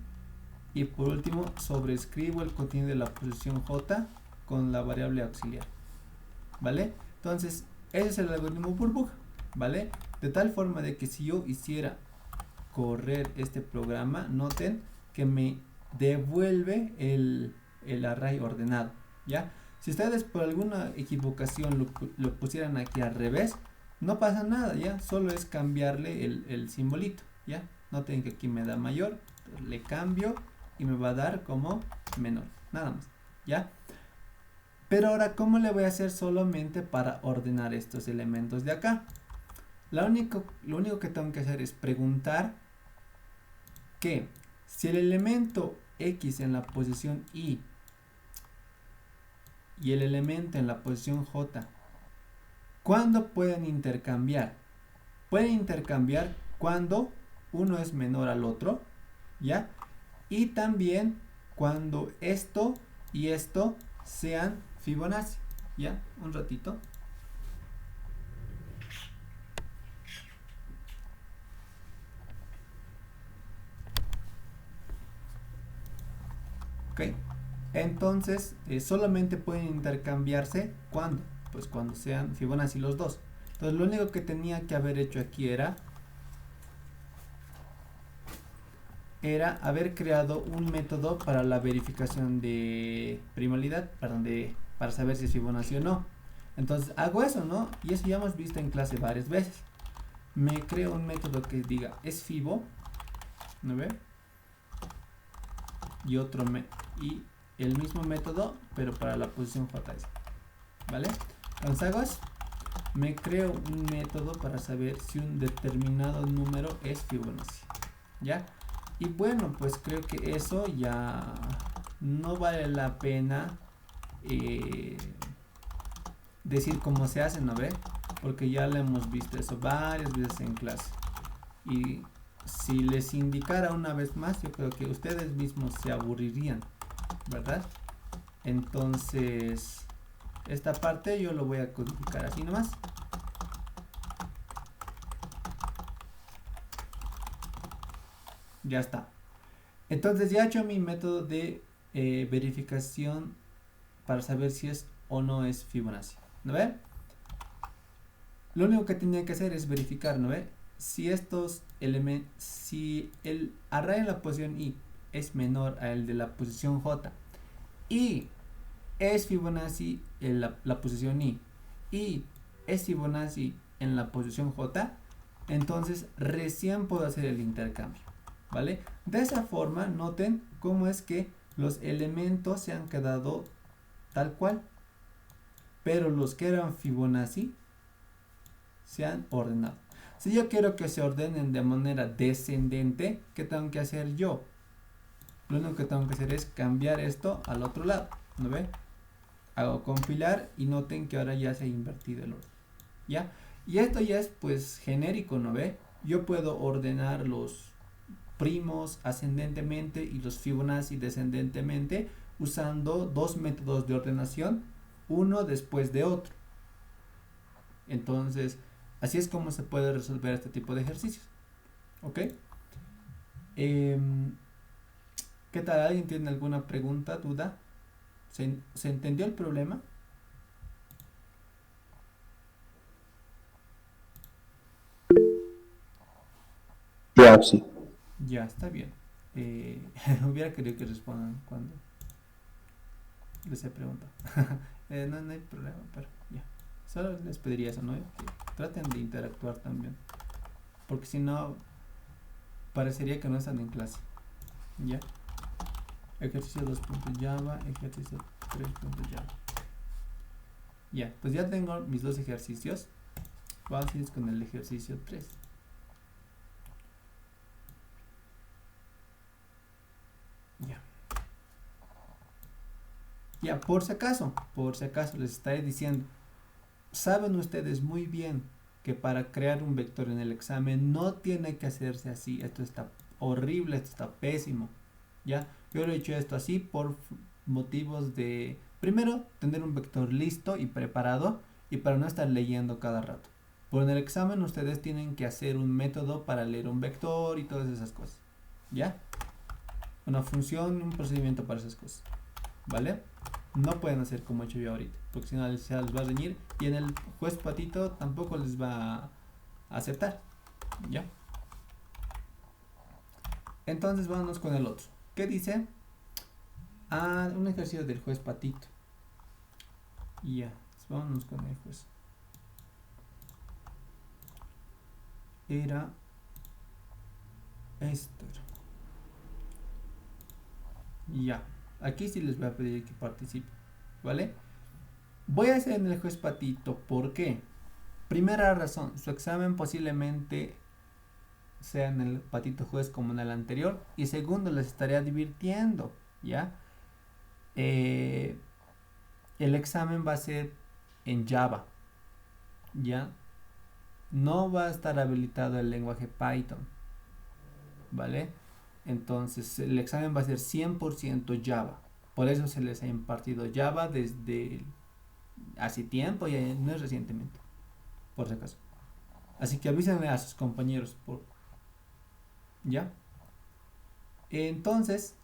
y por último sobreescribo el contenido de la posición j con la variable auxiliar, ¿vale? Entonces ese es el algoritmo burbuja, ¿vale? De tal forma de que si yo hiciera correr este programa, noten que me devuelve el array ordenado, ¿ya? Si ustedes por alguna equivocación lo pusieran aquí al revés, no pasa nada, ¿ya? Solo es cambiarle el simbolito, ¿ya? Noten que aquí me da mayor, le cambio y me va a dar como menor, nada más, ¿ya? Pero ahora, ¿cómo le voy a hacer solamente para ordenar estos elementos de acá? Lo único que tengo que hacer es preguntar que si el elemento x en la posición y el elemento en la posición j, ¿cuándo pueden intercambiar? Pueden intercambiar cuando uno es menor al otro, ¿ya? Y también cuando esto y esto sean Fibonacci, ¿ya? Un ratito. Ok, entonces solamente pueden intercambiarse cuando, pues cuando sean Fibonacci los dos. Entonces lo único que tenía que haber hecho aquí era haber creado un método para la verificación de primalidad, para saber si es Fibonacci o no. Entonces hago eso, ¿no? Y eso ya hemos visto en clase varias veces. Me creo un método que diga es Fibo, ¿no ve? Y y el mismo método, pero para la posición JS, ¿vale? Entonces hago eso. Me creo un método para saber si un determinado número es Fibonacci, ¿ya? Y bueno, pues creo que eso ya no vale la pena decir cómo se hace, ¿no ve? Porque ya lo hemos visto eso varias veces en clase. Y si les indicara una vez más, yo creo que ustedes mismos se aburrirían, ¿verdad? Entonces, esta parte yo lo voy a codificar así nomás. Ya está. Entonces ya he hecho mi método de verificación para saber si es o no es Fibonacci, ¿no ve? Lo único que tenía que hacer es verificar, ¿no ve? Si estos elementos, si el array en la posición i es menor al de la posición j y es Fibonacci en la posición i y es Fibonacci en la posición j, entonces recién puedo hacer el intercambio, ¿vale? De esa forma, noten cómo es que los elementos se han quedado tal cual, pero los que eran Fibonacci se han ordenado. Si yo quiero que se ordenen de manera descendente, ¿qué tengo que hacer yo? Lo único que tengo que hacer es cambiar esto al otro lado, ¿no ve? Hago compilar y noten que ahora ya se ha invertido el orden, ¿ya? Y esto ya es pues genérico, ¿no ve? Yo puedo ordenar los primos ascendentemente y los Fibonacci descendentemente usando dos métodos de ordenación, uno después de otro. Entonces, así es como se puede resolver este tipo de ejercicios. ¿Ok? ¿Qué tal? ¿Alguien tiene alguna pregunta, duda? ¿Se entendió el problema? Ya, sí. Ya, está bien. Hubiera querido que respondan cuando les he preguntado. No hay problema, pero ya. Solo les pediría eso, ¿no? Que traten de interactuar también. Porque si no, parecería que no están en clase. ¿Ya? Ejercicio 2.java, ejercicio 3.java. Ya, pues ya tengo mis dos ejercicios. Vamos a ir con el ejercicio 3. Ya. Ya, por si acaso les estaré diciendo, saben ustedes muy bien que para crear un vector en el examen no tiene que hacerse así. Esto está horrible, esto está pésimo. Ya, yo lo he hecho esto así por motivos de, primero, tener un vector listo y preparado y para no estar leyendo cada rato. Pero en el examen ustedes tienen que hacer un método para leer un vector y todas esas cosas. ¿Ya? Una función, un procedimiento para esas cosas. ¿Vale? No pueden hacer como he hecho yo ahorita, porque si no les va a reñir y en el juez patito tampoco les va a aceptar. ¿Ya? Entonces vámonos con el otro. ¿Qué dice? Un ejercicio del juez patito. Ya, vámonos con el juez. Era esto. Ya, aquí sí les voy a pedir que participen, ¿vale? Voy a hacer en el juez patito, ¿por qué? Primera razón, su examen posiblemente sea en el patito juez como en el anterior. Y segundo, les estaré divirtiendo, ¿ya? El examen va a ser en Java, ¿ya? No va a estar habilitado el lenguaje Python, ¿vale? Entonces el examen va a ser 100% Java. Por eso se les ha impartido Java desde hace tiempo y no es recientemente, por si acaso. Así que avísenle a sus compañeros, ¿ya? Entonces,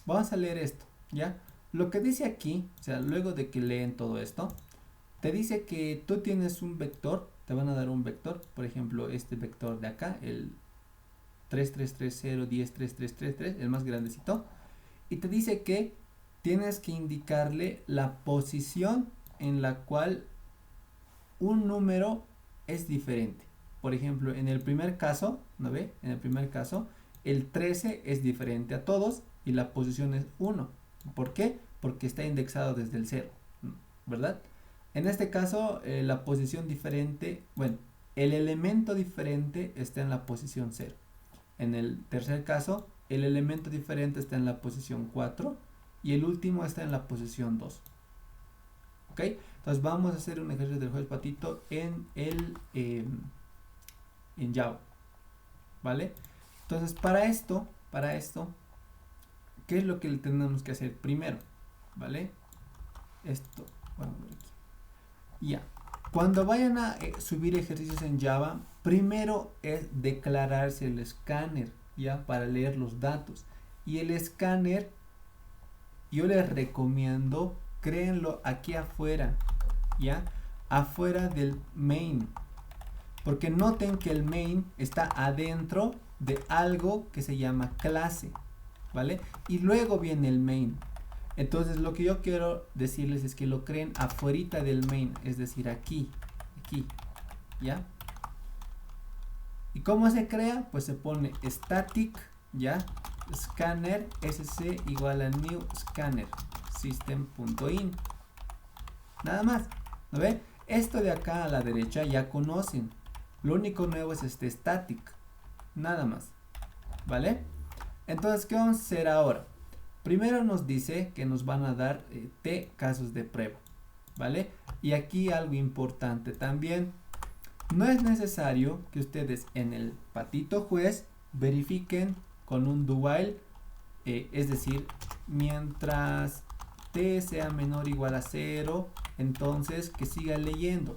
vamos a leer esto, ¿ya? Lo que dice aquí, o sea, luego de que leen todo esto, te dice que tú tienes un vector, te van a dar un vector, por ejemplo, este vector de acá, el 3330103333, el más grandecito, y te dice que tienes que indicarle la posición en la cual un número es diferente. Por ejemplo, en el primer caso, ¿no ve? En el primer caso, el 13 es diferente a todos y la posición es 1. ¿Por qué? Porque está indexado desde el 0, ¿verdad? En este caso, la posición diferente, bueno, el elemento diferente está en la posición 0. En el tercer caso, el elemento diferente está en la posición 4 y el último está en la posición 2. ¿Ok? Entonces vamos a hacer un ejercicio del juez patito en Java. ¿Vale? Entonces para esto, ¿qué es lo que tenemos que hacer primero? ¿Vale? Esto, vamos a ver aquí. Ya. Cuando vayan a subir ejercicios en Java, primero es declararse el escáner, ya, para leer los datos. Y el escáner, yo les recomiendo, créenlo aquí afuera, ya, afuera del main. Porque noten que el main está adentro de algo que se llama clase, ¿vale? Y luego viene el main. Entonces lo que yo quiero decirles es que lo creen afuerita del main, es decir, aquí, ¿ya? ¿Y cómo se crea? Pues se pone static, ¿ya? Scanner sc igual a new scanner system.in. Nada más, ¿no ve? Esto de acá a la derecha ya conocen. Lo único nuevo es este static, nada más, ¿vale? Entonces, ¿qué vamos a hacer ahora? Primero nos dice que nos van a dar T casos de prueba, ¿vale? Y aquí algo importante también. No es necesario que ustedes en el patito juez verifiquen con un do while, es decir, mientras T sea menor o igual a 0, entonces que siga leyendo.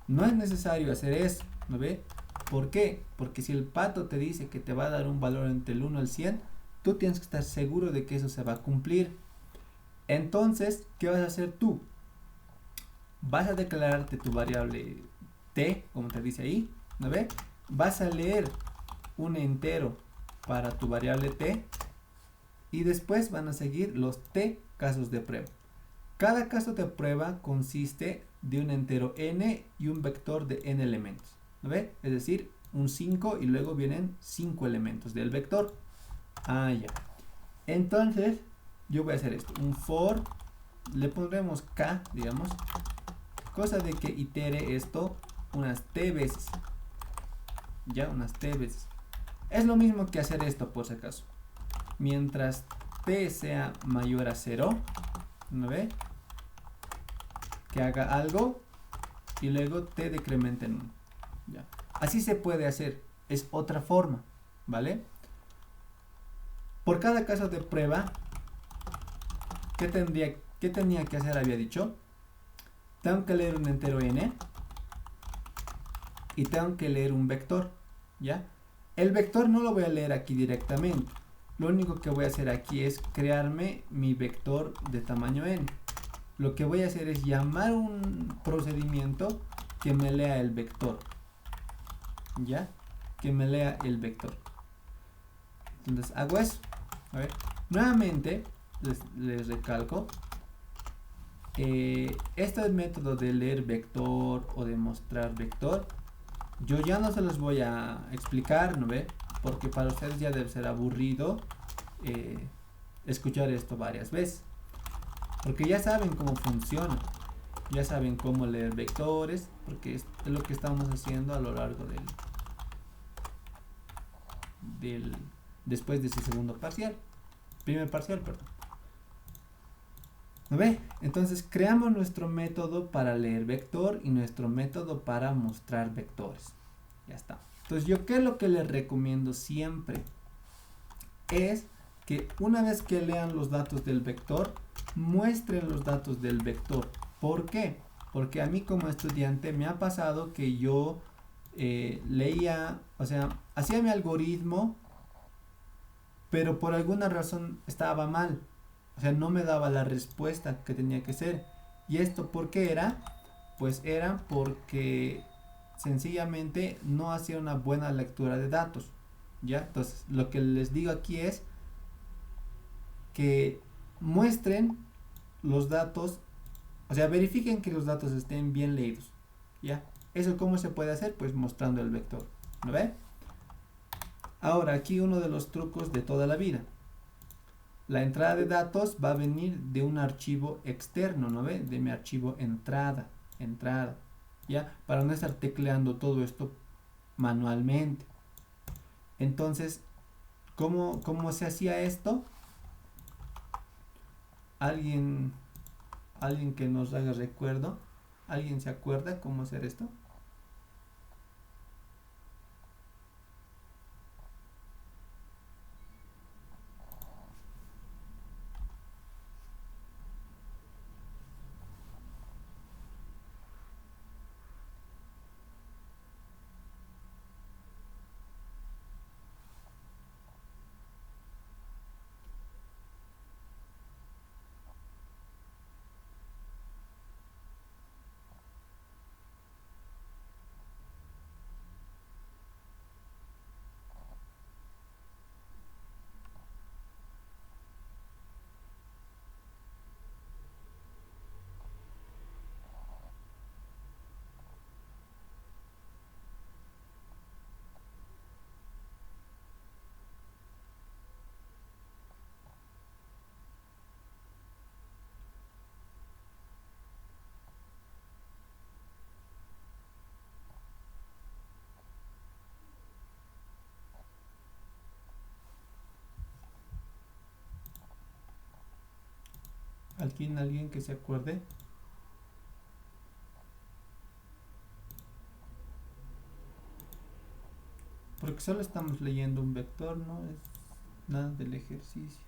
No es necesario hacer eso, ¿no ve? ¿Por qué? Porque si el pato te dice que te va a dar un valor entre el 1 al 100, tú tienes que estar seguro de que eso se va a cumplir. Entonces, ¿qué vas a hacer tú? Vas a declararte tu variable t, como te dice ahí, ¿no ve? Vas a leer un entero para tu variable t y después van a seguir los t casos de prueba. Cada caso de prueba consiste de un entero n y un vector de n elementos. ¿Lo ve? Es decir, un 5 y luego vienen 5 elementos del vector. Ah, ya. Entonces, yo voy a hacer esto. Un for, le pondremos k, digamos, cosa de que itere esto unas t veces. Ya, unas t veces. Es lo mismo que hacer esto, por si acaso. Mientras t sea mayor a 0, ¿no ve? Que haga algo y luego t decrementa en 1. Ya. Así se puede hacer. Es otra forma, ¿vale? Por cada caso de prueba, ¿qué tenía que hacer? Había dicho, tengo que leer un entero n y tengo que leer un vector, ¿ya? El vector no lo voy a leer aquí directamente. Lo único que voy a hacer aquí es crearme mi vector de tamaño n. Lo que voy a hacer es llamar un procedimiento que me lea el vector, ¿ya? Que me lea el vector. Entonces hago eso. A ver, nuevamente les recalco. Este método de leer vector o de mostrar vector, yo ya no se los voy a explicar, ¿no ve? Porque para ustedes ya debe ser aburrido escuchar esto varias veces. Porque ya saben cómo funciona. Ya saben cómo leer vectores. Porque es lo que estamos haciendo a lo largo después de ese segundo parcial. Primer parcial, perdón. ¿No ve? Entonces creamos nuestro método para leer vector y nuestro método para mostrar vectores. Ya está. Entonces yo qué es lo que les recomiendo siempre es que una vez que lean los datos del vector, muestren los datos del vector. ¿Por qué? Porque a mí como estudiante me ha pasado que yo leía, o sea, hacía mi algoritmo, pero por alguna razón estaba mal. O sea, no me daba la respuesta que tenía que ser. ¿Y esto por qué era? Pues era porque sencillamente no hacía una buena lectura de datos. ¿Ya? Entonces, lo que les digo aquí es que muestren los datos, o sea, verifiquen que los datos estén bien leídos. ¿Ya? ¿Eso cómo se puede hacer? Pues mostrando el vector. ¿Lo ve? Ahora, aquí uno de los trucos de toda la vida. La entrada de datos va a venir de un archivo externo, ¿no ve? De mi archivo entrada, ¿ya? Para no estar tecleando todo esto manualmente. Entonces, ¿cómo se hacía esto? ¿Alguien que nos haga recuerdo? ¿Alguien se acuerda cómo hacer esto? ¿Alguien que se acuerde? Porque solo estamos leyendo un vector, no es nada del ejercicio.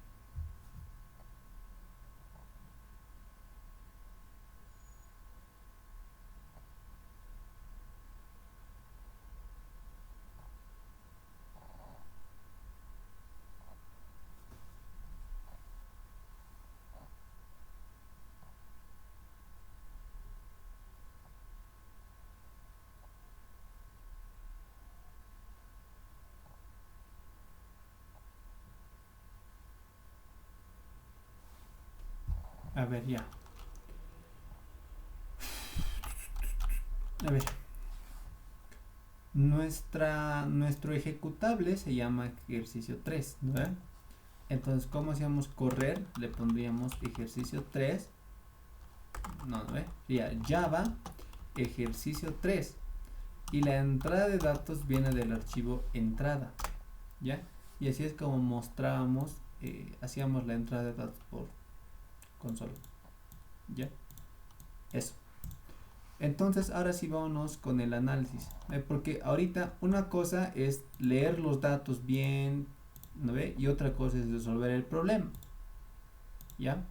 A ver, ya. A ver, nuestro ejecutable se llama ejercicio 3, ¿no? Entonces, ¿cómo hacíamos correr? Le pondríamos ejercicio 3, no, ¿no? Sería Java ejercicio 3 y la entrada de datos viene del archivo entrada, ¿ya? Y así es como mostrábamos, hacíamos la entrada de datos por consola, ¿ya? Eso. Entonces ahora sí vámonos con el análisis, porque ahorita una cosa es leer los datos bien, ¿no ve? Y otra cosa es resolver el problema, ¿ya?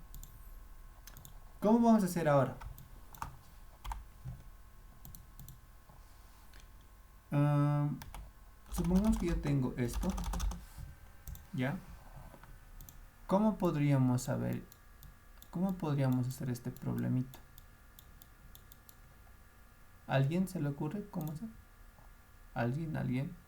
¿Cómo vamos a hacer ahora? Supongamos que yo tengo esto, ¿ya? ¿Cómo podríamos saber, cómo podríamos hacer este problemita? ¿Alguien se le ocurre cómo hacer? ¿Alguien?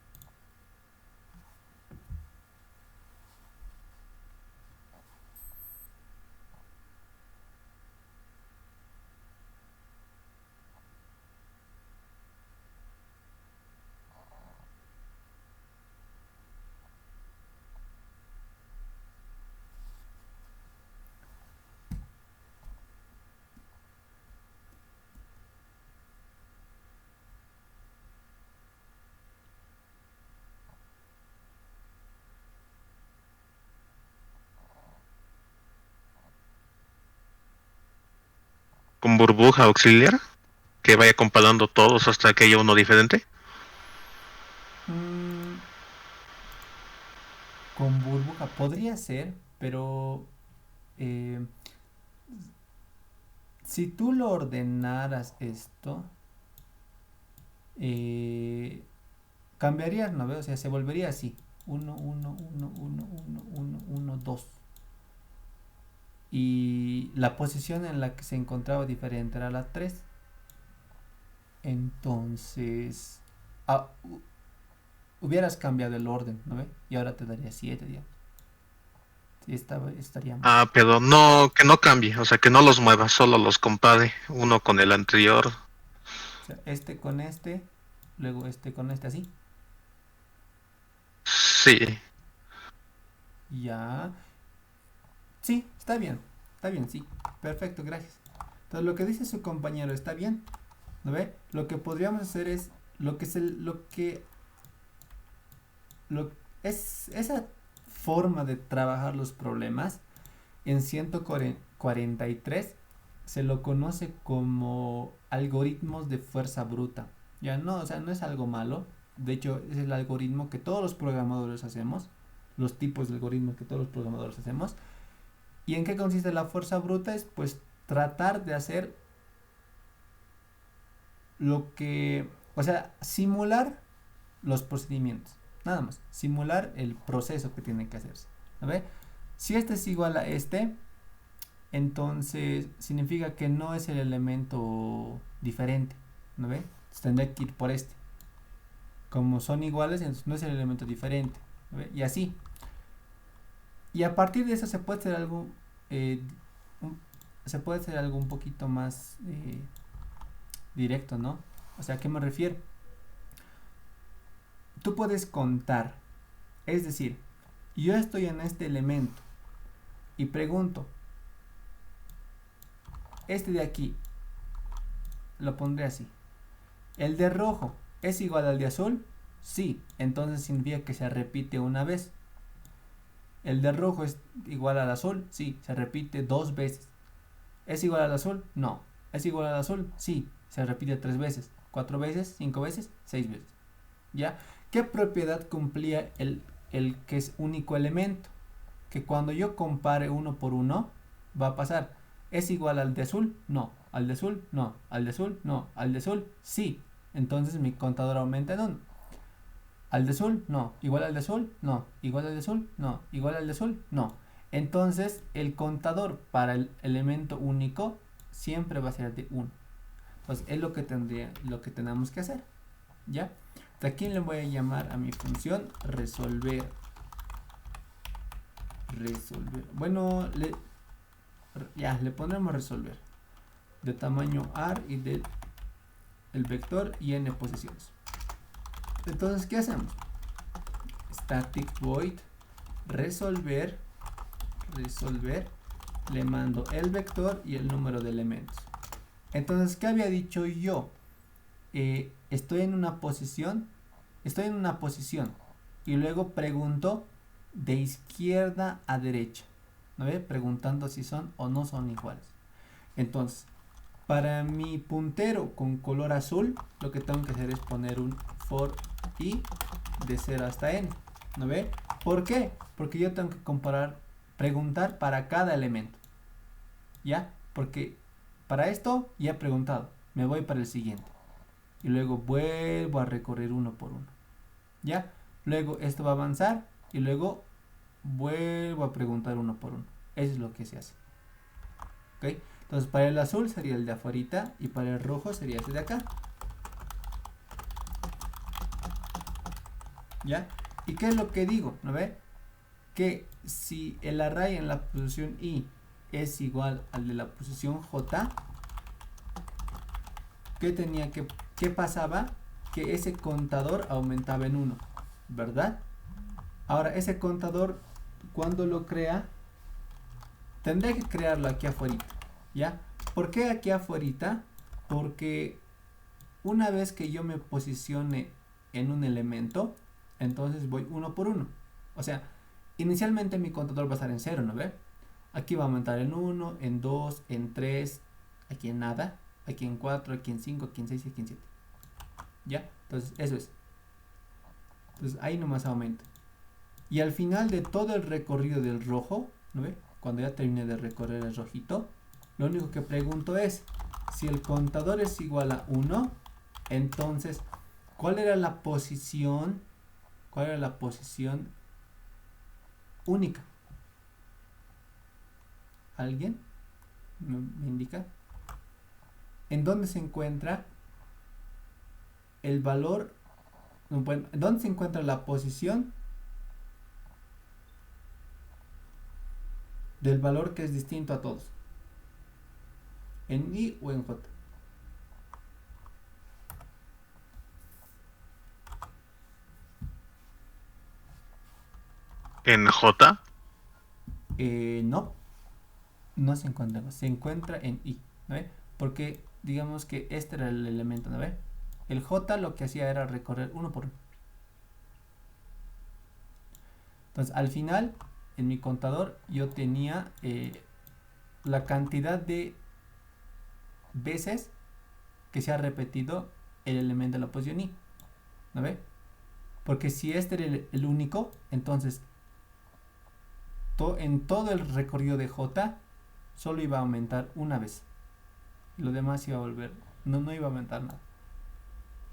Con burbuja auxiliar, que vaya comparando todos hasta que haya uno diferente. Con burbuja podría ser, pero si tú lo ordenaras esto, cambiaría, ¿no veo? O sea, se volvería así: 1, 1, 1, 1, 1, 1, 1, 2. Y la posición en la que se encontraba diferente era la 3. Entonces, hubieras cambiado el orden, ¿no ve? Y ahora te daría 7, digamos. Sí, estaría mal. Ah, pero no, que no cambie, o sea, que no los mueva, solo los compare uno con el anterior. O sea, este con este, luego este con este, así. Sí. Ya. Sí, está bien, sí. Perfecto, gracias. Entonces, lo que dice su compañero está bien, ¿no ve? Lo que podríamos hacer es es esa forma de trabajar los problemas en 143 se lo conoce como algoritmos de fuerza bruta. Ya no, o sea, no es algo malo. De hecho, es el algoritmo que todos los programadores hacemos, los tipos de algoritmos que todos los programadores hacemos. ¿Y en qué consiste la fuerza bruta? Es pues tratar de hacer o sea, simular los procedimientos. Nada más, simular el proceso que tiene que hacerse. A ver, si este es igual a este, entonces significa que no es el elemento diferente, ¿no ve? Entonces tendré que ir por este. Como son iguales, entonces no es el elemento diferente, ¿no ve? Y así. Y a partir de eso se puede hacer algo, un poquito más directo, ¿no? O sea, ¿a qué me refiero? Tú puedes contar, es decir, yo estoy en este elemento y pregunto, este de aquí, lo pondré así, ¿el de rojo es igual al de azul? Sí, entonces significa que se repite una vez. ¿El de rojo es igual al azul? Sí, se repite 2 veces. ¿Es igual al azul? No. ¿Es igual al azul? Sí, se repite 3 veces, 4 veces, 5 veces, 6 veces. ¿Ya? ¿Qué propiedad cumplía el que es único elemento? Que cuando yo compare uno por uno, va a pasar. ¿Es igual al de azul? No. ¿Al de azul? No. ¿Al de azul? No. ¿Al de azul? Sí. Entonces mi contador aumenta en 1. ¿Al de azul? No. ¿Igual al de azul? No. ¿Igual al de azul? No. ¿Igual al de azul? No. Entonces el contador para el elemento único siempre va a ser de 1. Pues es lo que tenemos que hacer. ¿Ya? ¿A quién le voy a llamar a mi función? Resolver. Bueno, le pondremos resolver. De tamaño AR y de el vector y n posiciones. Entonces, ¿qué hacemos? Static void resolver, le mando el vector y el número de elementos. Entonces, ¿qué había dicho yo? Estoy en una posición y luego pregunto de izquierda a derecha, ¿no ve? Preguntando si son o no son iguales. Entonces, para mi puntero con color azul, lo que tengo que hacer es poner un for i de 0 hasta n, ¿no ve? ¿Por qué? Porque yo tengo que preguntar para cada elemento, ¿ya? Porque para esto ya he preguntado, me voy para el siguiente y luego vuelvo a recorrer uno por uno, ¿ya? Luego esto va a avanzar y luego vuelvo a preguntar uno por uno. Eso es lo que se hace, ¿ok? Entonces para el azul sería el de afuera y para el rojo sería ese de acá, ¿ya? ¿Y qué es lo que digo? ¿No ve? Que si el array en la posición i es igual al de la posición j, ¿qué pasaba? Que ese contador aumentaba en 1, ¿verdad? Ahora ese contador, cuando lo crea, tendré que crearlo aquí afuera, ¿ya? ¿Por qué aquí afuera? Porque una vez que yo me posicione en un elemento, entonces voy uno por uno. O sea, inicialmente mi contador va a estar en 0, ¿no ve? Aquí va a aumentar en 1, en 2, en 3, aquí en nada, aquí en 4, aquí en 5, aquí en 6 y aquí en 7. ¿Ya? Entonces, eso es. Entonces, ahí nomás aumenta. Y al final de todo el recorrido del rojo, ¿no ve? Cuando ya termine de recorrer el rojito, lo único que pregunto es, si el contador es igual a 1, entonces, ¿cuál era la posición única? ¿Alguien me indica? ¿En dónde se encuentra el valor? Bueno, ¿en dónde se encuentra la posición del valor que es distinto a todos? ¿En i o en j? ¿En J? No se encuentra, se encuentra en i, ¿no ve? Porque digamos que este era el elemento, ¿no ve? El j lo que hacía era recorrer uno por uno. Entonces al final en mi contador yo tenía la cantidad de veces que se ha repetido el elemento de la posición i, ¿no ve? Porque si este era el único, entonces en todo el recorrido de j solo iba a aumentar una vez y lo demás iba a volver, no iba a aumentar nada.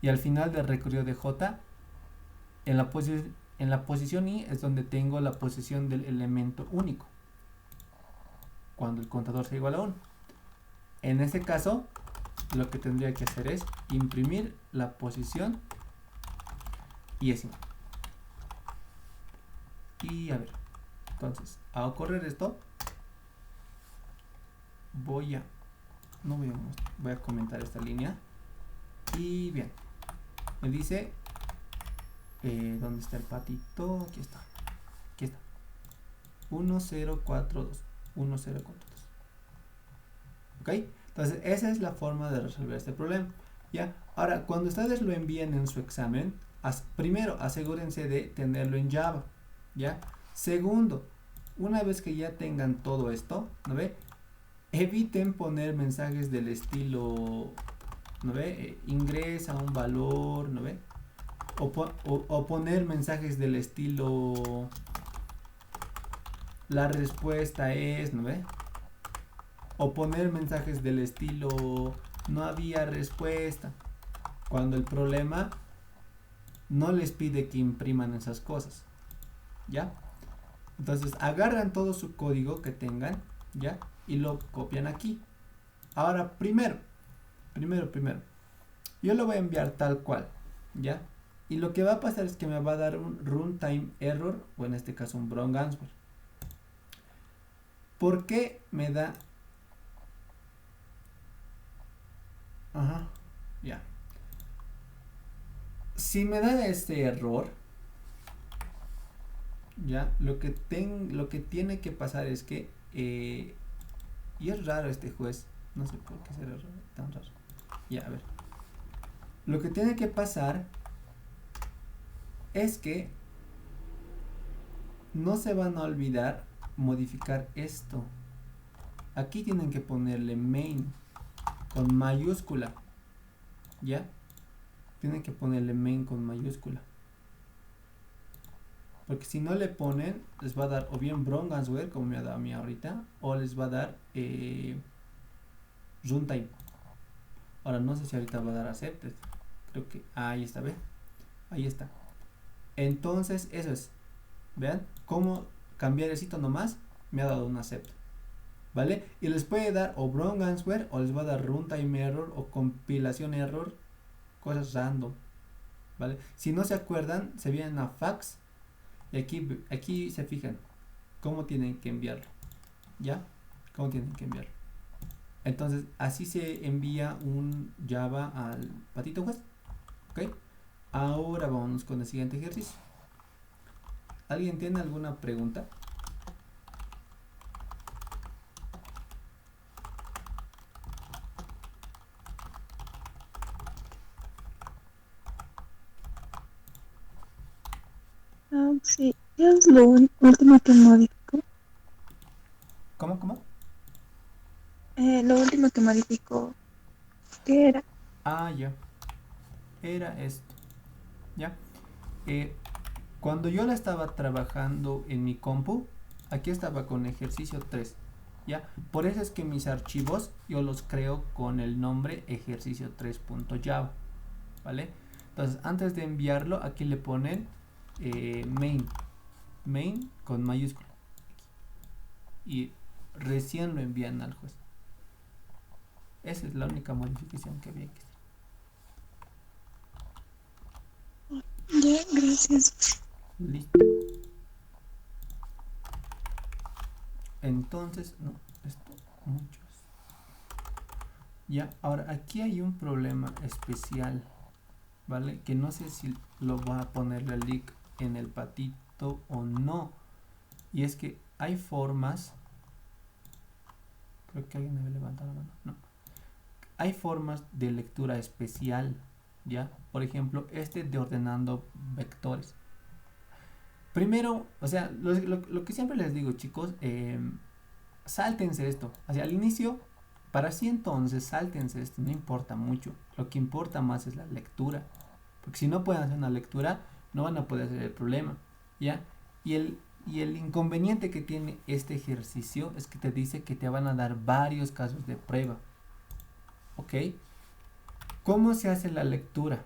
Y al final del recorrido de j, en la posición i es donde tengo la posición del elemento único cuando el contador sea igual a 1. En este caso lo que tendría que hacer es imprimir la posición y es igual. Y a ver, entonces a ocurrir esto voy a comentar esta línea y bien, me dice ¿dónde está el patito? Aquí está 1042, 1042, ¿ok? Entonces esa es la forma de resolver este problema, ¿ya? Ahora, cuando ustedes lo envíen en su examen, primero asegúrense de tenerlo en Java, ¿ya? Segundo, una vez que ya tengan todo esto, ¿no ve? Eviten poner mensajes del estilo, ¿no ve? Ingresa un valor, ¿no ve? O poner mensajes del estilo la respuesta es, ¿no ve? O poner mensajes del estilo no había respuesta, cuando el problema no les pide que impriman esas cosas, ¿ya? Entonces agarran todo su código que tengan, ¿ya? Y lo copian aquí. Ahora primero yo lo voy a enviar tal cual, ¿ya? Y lo que va a pasar es que me va a dar un runtime error, o en este caso un wrong answer. ¿Por qué me da? Ajá, ya. Si me da este error, ya, lo que tiene que pasar es que, y es raro este juez, no sé por qué será tan raro. Ya, a ver. Lo que tiene que pasar es que no se van a olvidar modificar esto. Aquí tienen que ponerle main con mayúscula. ¿Ya? Tienen que ponerle main con mayúscula. Porque si no le ponen, les va a dar o bien wrong answer, como me ha dado a mí ahorita, o les va a dar runtime. Ahora no sé si ahorita va a dar accepted. Creo que ahí está, ¿ve? Ahí está. Entonces, eso es. Vean cómo cambiar el sitio nomás me ha dado un accept. ¿Vale? Y les puede dar o wrong answer, o les va a dar runtime error, o compilación error, cosas random. ¿Vale? Si no se acuerdan, se vienen a fax. Y aquí se fijan cómo tienen que enviarlo. ¿Ya? ¿Cómo tienen que enviarlo? Entonces, así se envía un Java al patito juez. ¿Ok? Ahora vamos con el siguiente ejercicio. ¿Alguien tiene alguna pregunta? Sí, ¿qué es lo último que modificó? ¿Cómo? Lo último que modificó, ¿qué era? Ah, ya. Era esto. ¿Ya? Cuando yo la estaba trabajando en mi compu, aquí estaba con ejercicio 3. ¿Ya? Por eso es que mis archivos yo los creo con el nombre ejercicio 3.java. ¿Vale? Entonces, antes de enviarlo, aquí le ponen main con mayúscula. Y recién lo envían al juez. Esa es la única modificación que había que hacer. Ya, gracias. Listo. Entonces, no, esto, muchos. Ya, ahora aquí hay un problema especial, ¿vale? Que no sé si lo va a ponerle el link en el patito o no. Y es que hay formas. Creo que alguien debe levantar la mano. No. Hay formas de lectura especial, ¿ya? Por ejemplo, este de ordenando vectores. Primero, o sea, lo que siempre les digo, chicos, sáltense esto. Hacia el inicio, para sí entonces, sáltense esto, no importa mucho. Lo que importa más es la lectura. Porque si no pueden hacer una lectura, no van a poder hacer el problema, ¿ya? Y el inconveniente que tiene este ejercicio es que te dice que te van a dar varios casos de prueba. ¿Ok? ¿Cómo se hace la lectura?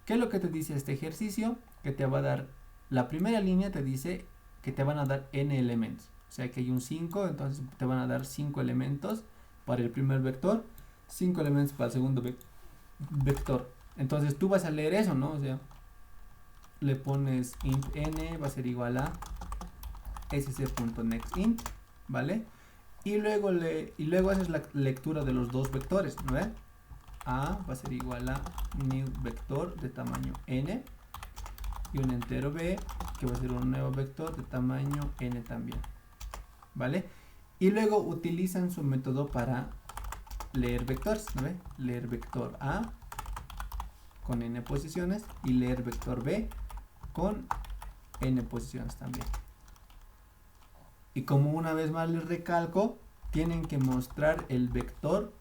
¿Qué es lo que te dice este ejercicio? Que te va a dar, la primera línea te dice que te van a dar n elementos. O sea que hay un 5, entonces te van a dar 5 elementos para el primer vector, 5 elementos para el segundo vector. Entonces tú vas a leer eso, ¿no? O sea, le pones int n va a ser igual a sc.nextInt, ¿vale? Y luego haces la lectura de los dos vectores, ¿no ves? A va a ser igual a new vector de tamaño n y un entero b que va a ser un nuevo vector de tamaño n también, ¿vale? Y luego utilizan su método para leer vectores, ¿no ves? Leer vector a con n posiciones y leer vector b con n posiciones también. Y como una vez más les recalco, tienen que mostrar el vector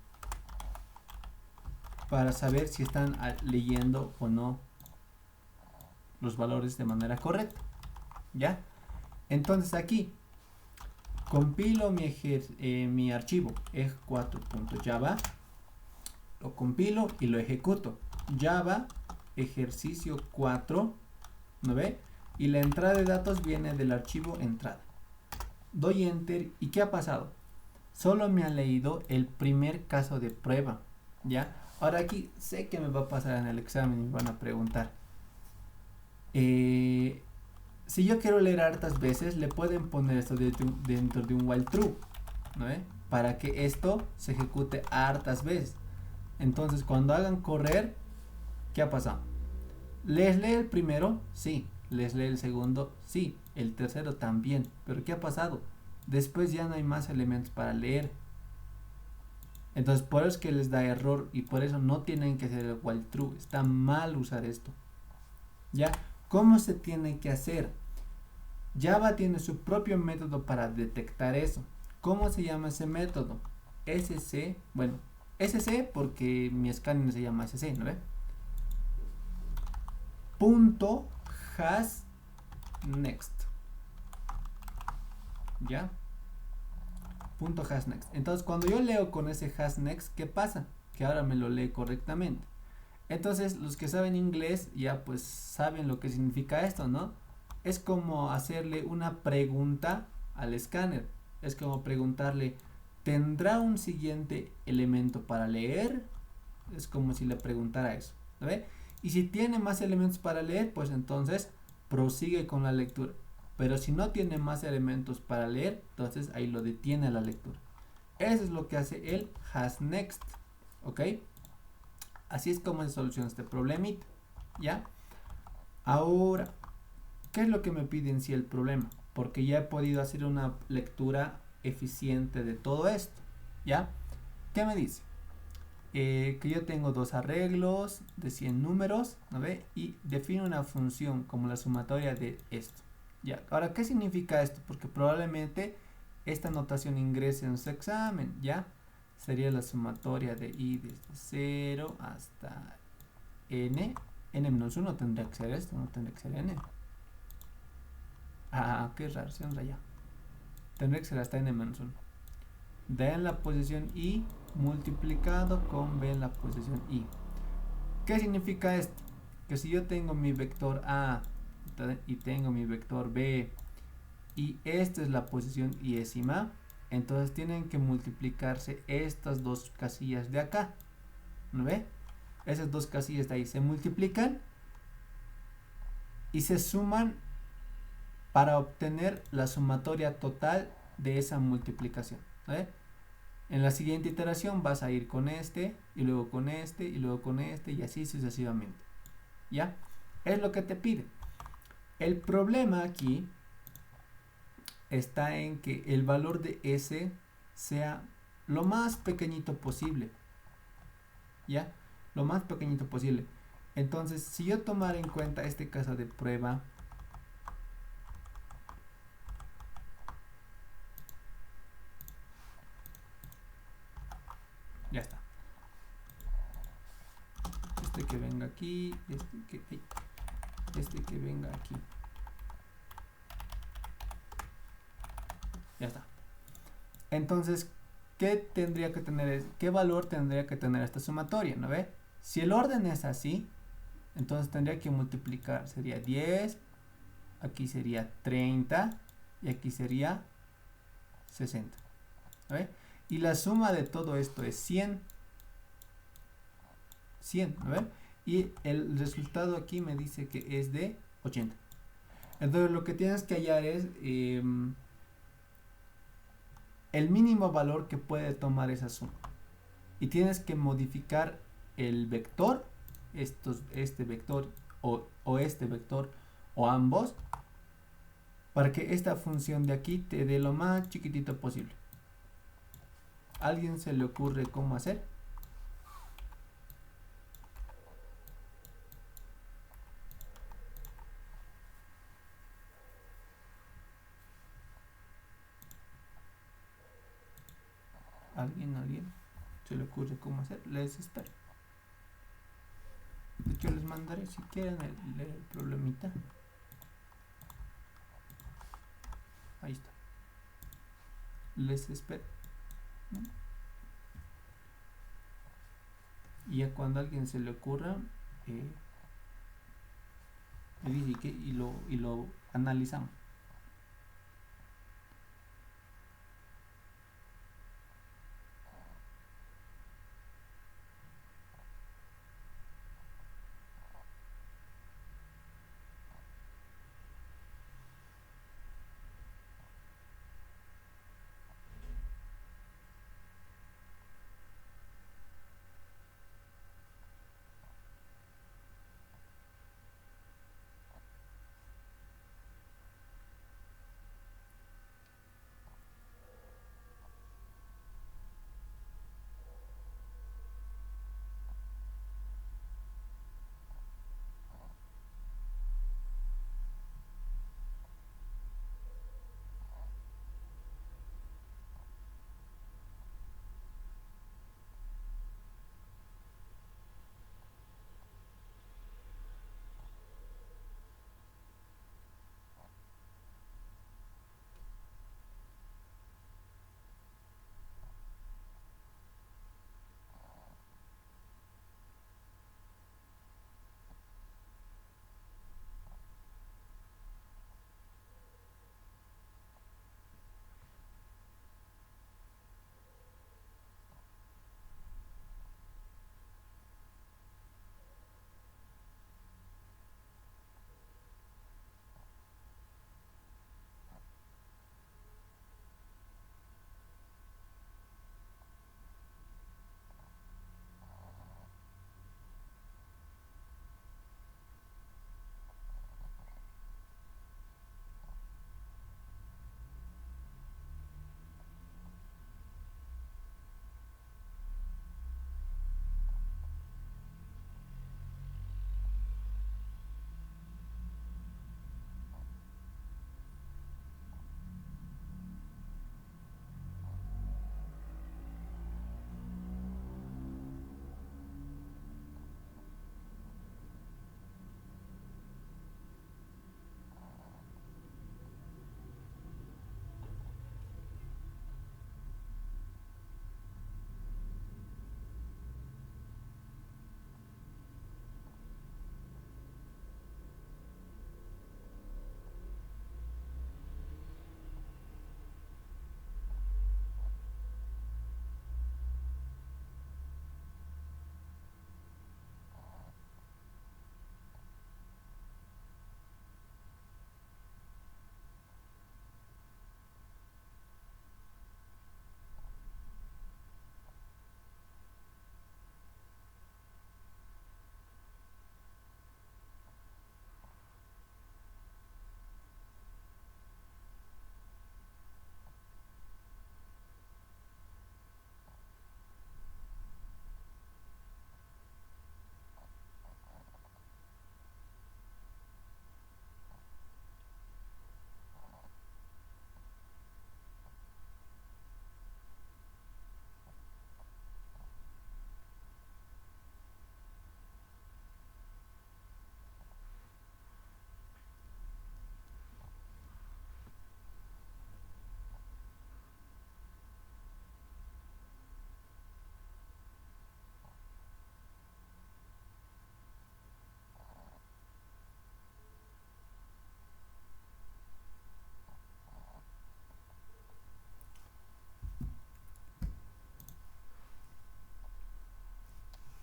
para saber si están leyendo o no los valores de manera correcta. ¿Ya? Entonces aquí compilo mi archivo ej4.java, lo compilo y lo ejecuto. Java ejercicio 4, ¿no ve? Y la entrada de datos viene del archivo entrada. Doy enter y ¿qué ha pasado? Solo me ha leído el primer caso de prueba, ¿ya? Ahora aquí sé que me va a pasar en el examen y me van a preguntar. Si yo quiero leer hartas veces, le pueden poner esto dentro de un while true, ¿no? Para que esto se ejecute hartas veces. Entonces cuando hagan correr, ¿qué ha pasado? ¿Les lee el primero? Sí. ¿Les lee el segundo? Sí. El tercero también. Pero ¿qué ha pasado? Después ya no hay más elementos para leer. Entonces por eso es que les da error y por eso no tienen que hacer el while true. Está mal usar esto. ¿Ya? ¿Cómo se tiene que hacer? Java tiene su propio método para detectar eso. ¿Cómo se llama ese método? SC, bueno, SC porque mi scanner se llama SC, ¿no ve? Punto has next. ¿Ya? Punto has next. Entonces cuando yo leo con ese has next, ¿qué pasa? Que ahora me lo lee correctamente. Entonces los que saben inglés ya pues saben lo que significa esto, ¿no? Es como hacerle una pregunta al escáner. Es como preguntarle, ¿tendrá un siguiente elemento para leer? Es como si le preguntara eso, ¿no ve? Y si tiene más elementos para leer, pues entonces prosigue con la lectura. Pero si no tiene más elementos para leer, entonces ahí lo detiene la lectura. Eso es lo que hace el has next, ¿ok? Así es como se soluciona este problemita, ¿ya? Ahora, ¿qué es lo que me pide en sí el problema? Porque ya he podido hacer una lectura eficiente de todo esto, ¿ya? ¿Qué me dice? Que yo tengo dos arreglos de 100 números, ¿no ve? Y defino una función como la sumatoria de esto, ¿ya? Ahora, ¿qué significa esto? Porque probablemente esta notación ingrese en su examen, ¿ya? Sería la sumatoria de i desde 0 hasta n. N-1 tendría que ser esto, no tendría que ser n. Ah, qué raro, se han rayado. Tendría que ser hasta n-1. D en la posición i multiplicado con b en la posición i. ¿Qué significa esto? Que si yo tengo mi vector a y tengo mi vector b y esta es la posición iésima, entonces tienen que multiplicarse estas dos casillas de acá, ¿no ve? Esas dos casillas de ahí se multiplican y se suman para obtener la sumatoria total de esa multiplicación, ¿no ve? En la siguiente iteración vas a ir con este y luego con este y luego con este y así sucesivamente, ¿ya? Es lo que te pide. El problema aquí está en que el valor de S sea lo más pequeñito posible, ¿ya? Lo más pequeñito posible. Entonces, si yo tomara en cuenta este caso de prueba, ya está. Este que venga aquí, este que venga aquí. Ya está. Entonces, ¿qué tendría que tener? ¿Qué valor tendría que tener esta sumatoria? ¿No ve? Si el orden es así, entonces tendría que multiplicar. Sería 10, aquí sería 30 y aquí sería 60. ¿No ve? Y la suma de todo esto es 100. 100, ¿no ve? Y el resultado aquí me dice que es de 80. Entonces lo que tienes que hallar es el mínimo valor que puede tomar esa suma. Y tienes que modificar el vector, este vector o este vector o ambos, para que esta función de aquí te dé lo más chiquitito posible. ¿A alguien se le ocurre cómo hacer? ¿Alguien se le ocurre cómo hacer? Les espero. De hecho, les mandaré si quieren leer el problemita. Ahí está. Les espero. Y ya cuando a alguien se le ocurra, me dice que y lo analizamos.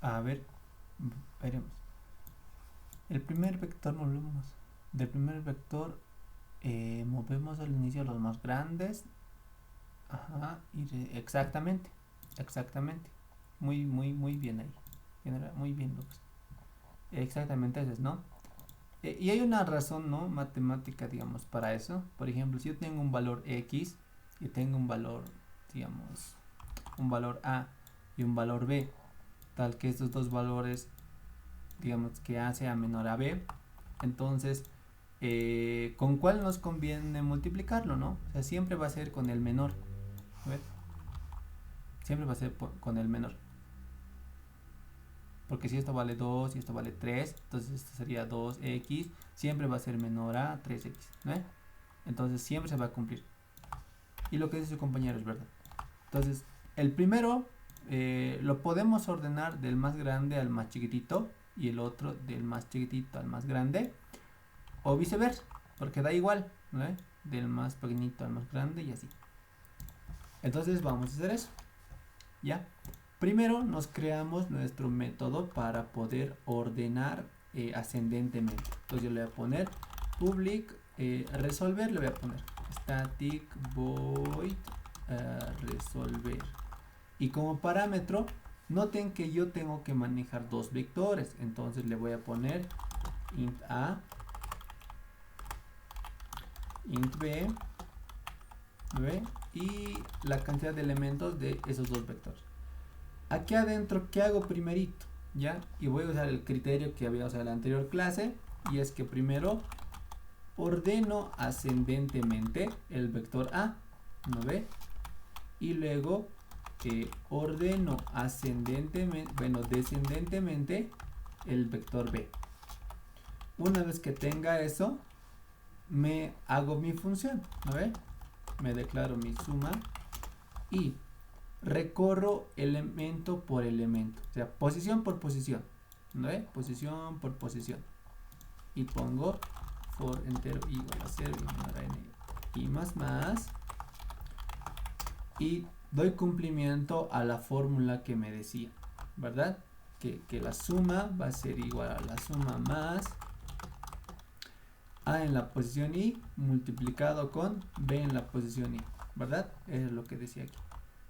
A ver, veremos. El primer vector movemos. Del primer vector movemos al inicio los más grandes. Ajá, exactamente. Exactamente. Muy bien ahí. Muy bien, Lucas. Exactamente eso es, ¿no? Y hay una razón, ¿no? Matemática, digamos, para eso. Por ejemplo, si yo tengo un valor X y tengo un valor, digamos, un valor A y un valor B, tal que estos dos valores, digamos, que A sea menor a B, entonces, ¿con cuál nos conviene multiplicarlo, no? O sea, siempre va a ser con el menor. A ver. Siempre va a ser con el menor. Porque si esto vale 2 y esto vale 3, entonces esto sería 2x, siempre va a ser menor a 3x, ¿no? Entonces siempre se va a cumplir. Y lo que dice su compañero es verdad. Entonces, el primero lo podemos ordenar del más grande al más chiquitito y el otro del más chiquitito al más grande, o viceversa, porque da igual, ¿no? Del más pequeñito al más grande y así. Entonces vamos a hacer eso. ¿Ya? Primero nos creamos nuestro método para poder ordenar ascendentemente. Entonces yo le voy a poner public resolver, le voy a poner static void resolver. Y como parámetro, noten que yo tengo que manejar dos vectores. Entonces le voy a poner int a, int b, ¿ve? Y la cantidad de elementos de esos dos vectores. Aquí adentro, ¿qué hago primerito? ¿Ya? Y voy a usar el criterio que había usado en la anterior clase, y es que primero ordeno ascendentemente el vector A, ¿no ve? Y luego ordeno ascendentemente, bueno, descendentemente el vector B. Una vez que tenga eso, me hago mi función, ¿no ve? Me declaro mi suma y recorro elemento por elemento, o sea, posición por posición, ¿no ve? Posición por posición, y pongo for entero igual a 0 y menor a n y más, y doy cumplimiento a la fórmula que me decía, ¿verdad? Que la suma va a ser igual a la suma más A en la posición I multiplicado con B en la posición I, ¿verdad? Eso es lo que decía aquí.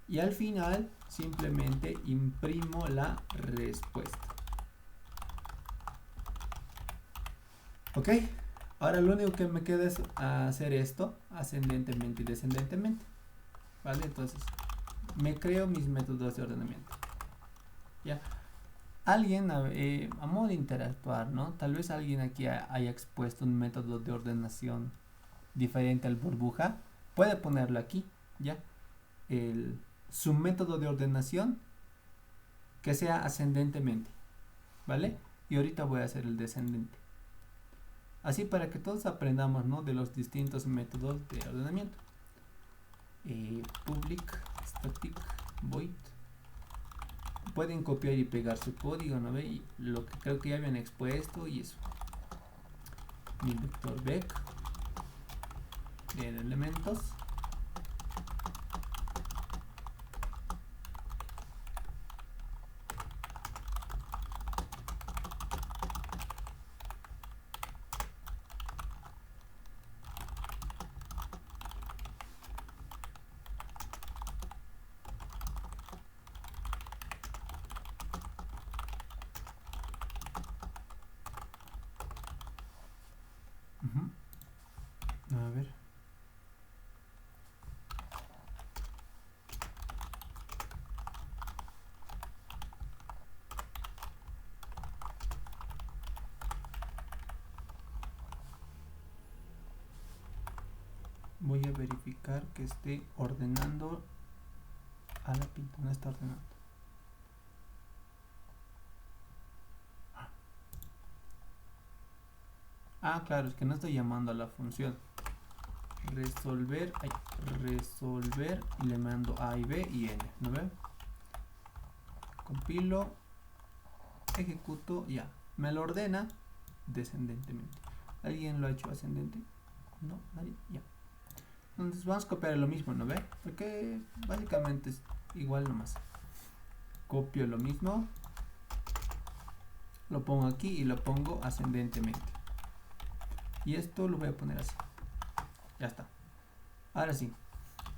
Y al final simplemente imprimo la respuesta. Ok, ahora lo único que me queda es hacer esto ascendentemente y descendentemente. ¿Vale? Entonces me creo mis métodos de ordenamiento. Ya. Alguien, a modo de interactuar, ¿no? Tal vez alguien aquí haya expuesto un método de ordenación diferente al burbuja. Puede ponerlo aquí, ¿ya? Su método de ordenación que sea ascendentemente, ¿vale? Y ahorita voy a hacer el descendente. Así para que todos aprendamos, ¿no? De los distintos métodos de ordenamiento. Public static void. Pueden copiar y pegar su código, ¿no ve? Y lo que creo que ya habían expuesto y eso. Mi vector vec de elementos. A ver. Voy a verificar que esté ordenando a la pinta. No está ordenando. Ah, claro, es que no estoy llamando a la función resolver, resolver, y le mando A y B y N, ¿no ve? Compilo, ejecuto, ya, me lo ordena descendentemente. ¿Alguien lo ha hecho ascendente? No, nadie, ya. Entonces vamos a copiar lo mismo, ¿no ve? Porque básicamente es igual nomás. Copio lo mismo, lo pongo aquí y lo pongo ascendentemente. Y esto lo voy a poner así. Ya está. Ahora sí.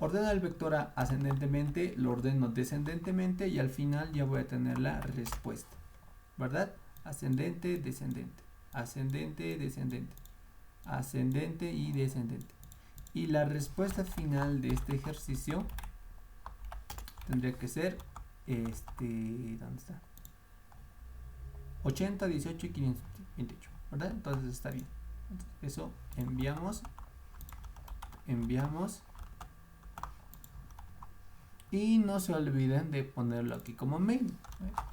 Ordeno el vector ascendentemente, lo ordeno descendentemente y al final ya voy a tener la respuesta. ¿Verdad? Ascendente, descendente. Ascendente, descendente. Ascendente y descendente. Y la respuesta final de este ejercicio tendría que ser ¿dónde está? 80, 18 y 528, ¿verdad? Entonces está bien. Entonces, eso enviamos y no se olviden de ponerlo aquí como main,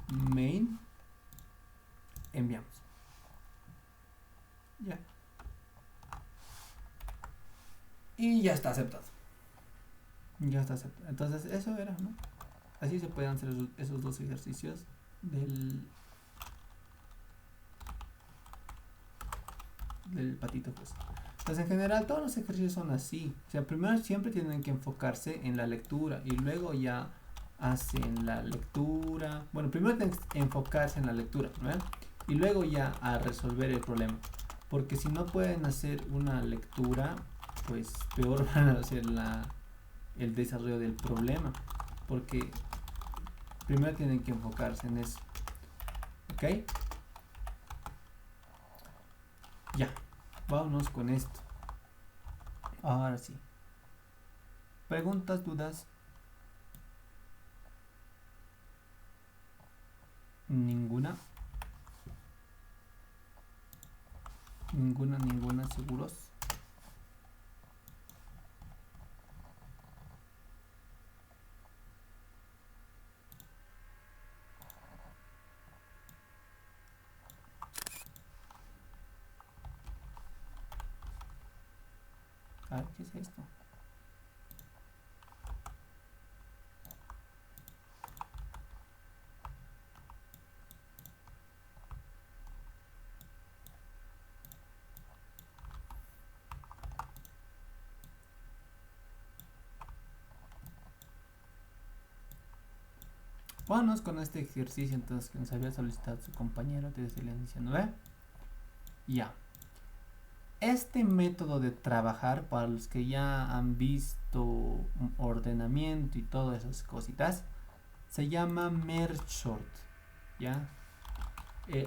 main, enviamos, ya, y ya está aceptado. Entonces eso era, ¿no? Así se pueden hacer esos dos ejercicios del patito pues. Entonces en general todos los ejercicios son así. O sea, primero siempre tienen que enfocarse en la lectura y luego ya hacen la lectura. Bueno, primero tienen que enfocarse en la lectura, ¿no? Y luego ya a resolver el problema. Porque si no pueden hacer una lectura, pues peor van a hacer el desarrollo del problema. Porque primero tienen que enfocarse en eso. ¿Ok? Ya. Vámonos con esto. Ahora sí. ¿Preguntas, dudas? Ninguna. Ninguna, seguros. A ver, ¿qué es esto? Vámonos con este ejercicio entonces que nos había solicitado su compañero desde el inicio, ¿no ve? Ya. Este método de trabajar, para los que ya han visto ordenamiento y todas esas cositas, se llama merge sort, ¿ya?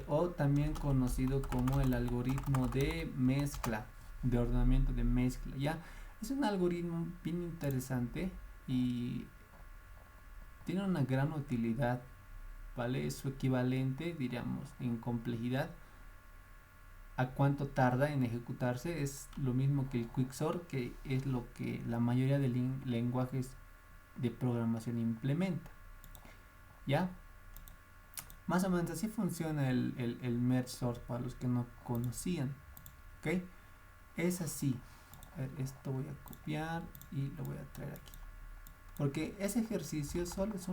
O también conocido como el algoritmo de mezcla, de ordenamiento de mezcla, ¿ya? Es un algoritmo bien interesante y tiene una gran utilidad, ¿vale? Es su equivalente, diríamos, en complejidad. A cuánto tarda en ejecutarse es lo mismo que el quicksort, que es lo que la mayoría de lenguajes de programación implementa, ¿ya? Más o menos así funciona el merge sort para los que no conocían, ¿ok? Es así. A ver, esto voy a copiar y lo voy a traer aquí, porque ese ejercicio solo es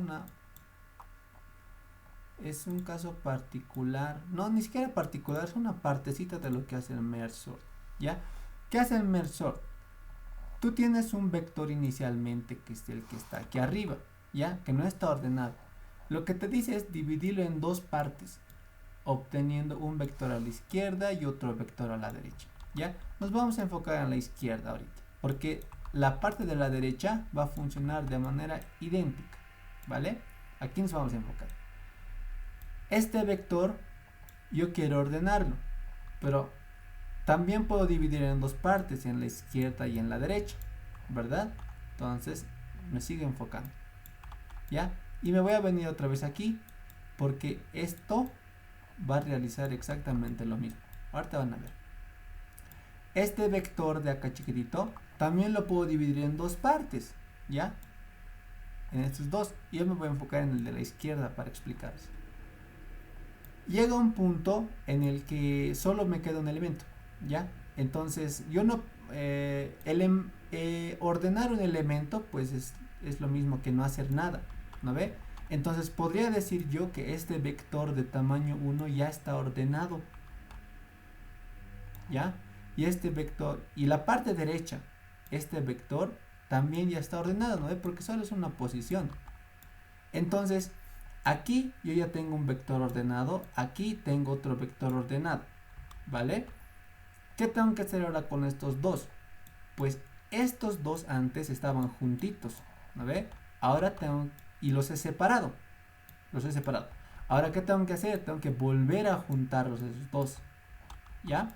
un caso particular, no, ni siquiera particular, es una partecita de lo que hace el merge sort, ¿ya? ¿Qué hace el merge sort? Tú tienes un vector inicialmente que es el que está aquí arriba, ¿ya? Que no está ordenado. Lo que te dice es dividirlo en dos partes, obteniendo un vector a la izquierda y otro vector a la derecha, ¿ya? Nos vamos a enfocar en la izquierda ahorita, porque la parte de la derecha va a funcionar de manera idéntica, ¿vale? Aquí nos vamos a enfocar. Este vector yo quiero ordenarlo, pero también puedo dividir en dos partes, en la izquierda y en la derecha, ¿verdad? Entonces me sigue enfocando, ¿ya? Y me voy a venir otra vez aquí, porque esto va a realizar exactamente lo mismo. Ahorita van a ver. Este vector de acá chiquitito también lo puedo dividir en dos partes, ¿ya? En estos dos. Y yo me voy a enfocar en el de la izquierda para explicarles. Llega un punto en el que solo me queda un elemento, ¿ya? Entonces yo no ordenar un elemento pues es lo mismo que no hacer nada, ¿no ve? Entonces podría decir yo que este vector de tamaño 1 ya está ordenado, ¿ya? Y este vector, y la parte derecha, este vector también ya está ordenado, ¿no ve? Porque solo es una posición. Entonces Aquí yo ya tengo un vector ordenado, aquí tengo otro vector ordenado, ¿vale? ¿Qué tengo que hacer ahora con estos dos? Pues estos dos antes estaban juntitos, ¿no ve? Ahora tengo, y los he separado, Ahora, ¿qué tengo que hacer? Tengo que volver a juntarlos esos dos, ¿ya?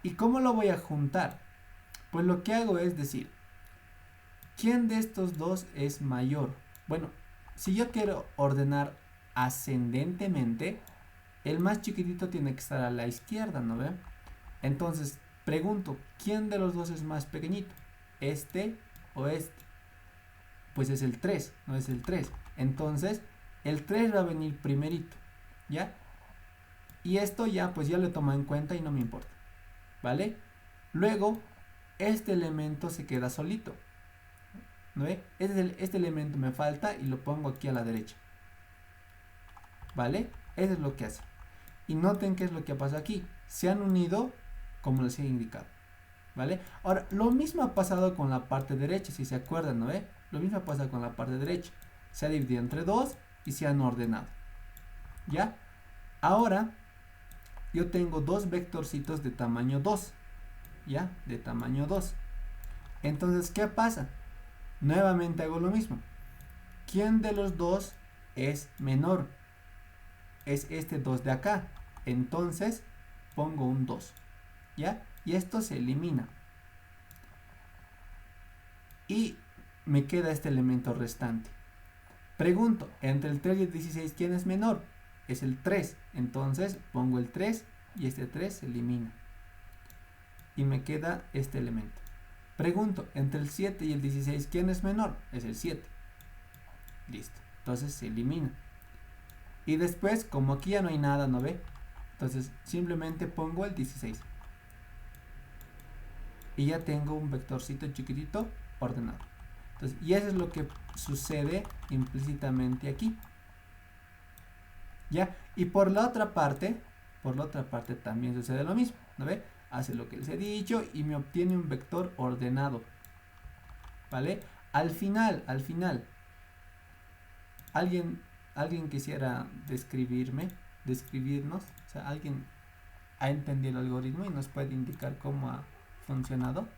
¿Y cómo lo voy a juntar? Pues lo que hago es decir, ¿quién de estos dos es mayor? Bueno, si yo quiero ordenar ascendentemente, el más chiquitito tiene que estar a la izquierda, ¿no ve? Entonces, pregunto, ¿quién de los dos es más pequeñito? ¿Este o este? Pues es el 3, no es el 3. Entonces, el 3 va a venir primerito, ¿ya? Y esto ya, pues ya lo tomo en cuenta y no me importa, ¿vale? Luego, este elemento se queda solito, ¿no ve? Este elemento me falta y lo pongo aquí a la derecha, ¿vale? Eso es lo que hace. Y noten qué es lo que pasa aquí. Se han unido como les he indicado, ¿vale? Ahora, lo mismo ha pasado con la parte derecha, si se acuerdan, ¿no ve? Lo mismo pasa con la parte derecha. Se ha dividido entre dos y se han ordenado, ¿ya? Ahora, yo tengo dos vectorcitos de tamaño 2, ¿ya? De tamaño 2. Entonces, ¿qué pasa? Nuevamente hago lo mismo. ¿Quién de los dos es menor? Es este 2 de acá. Entonces, pongo un 2, ¿ya? Y esto se elimina. Y me queda este elemento restante. Pregunto, entre el 3 y el 16, ¿quién es menor? Es el 3. Entonces, pongo el 3 y este 3 se elimina. Y me queda este elemento. Pregunto, entre el 7 y el 16, ¿quién es menor? Es el 7. Listo. Entonces se elimina. Y después, como aquí ya no hay nada, ¿no ve? Entonces simplemente pongo el 16. Y ya tengo un vectorcito chiquitito ordenado. Entonces, y eso es lo que sucede implícitamente aquí. ¿Ya? Y por la otra parte también sucede lo mismo, ¿no ve? Hace lo que les he dicho y me obtiene un vector ordenado, ¿vale? Al final, alguien quisiera describirnos, o sea, alguien ha entendido el algoritmo y nos puede indicar cómo ha funcionado.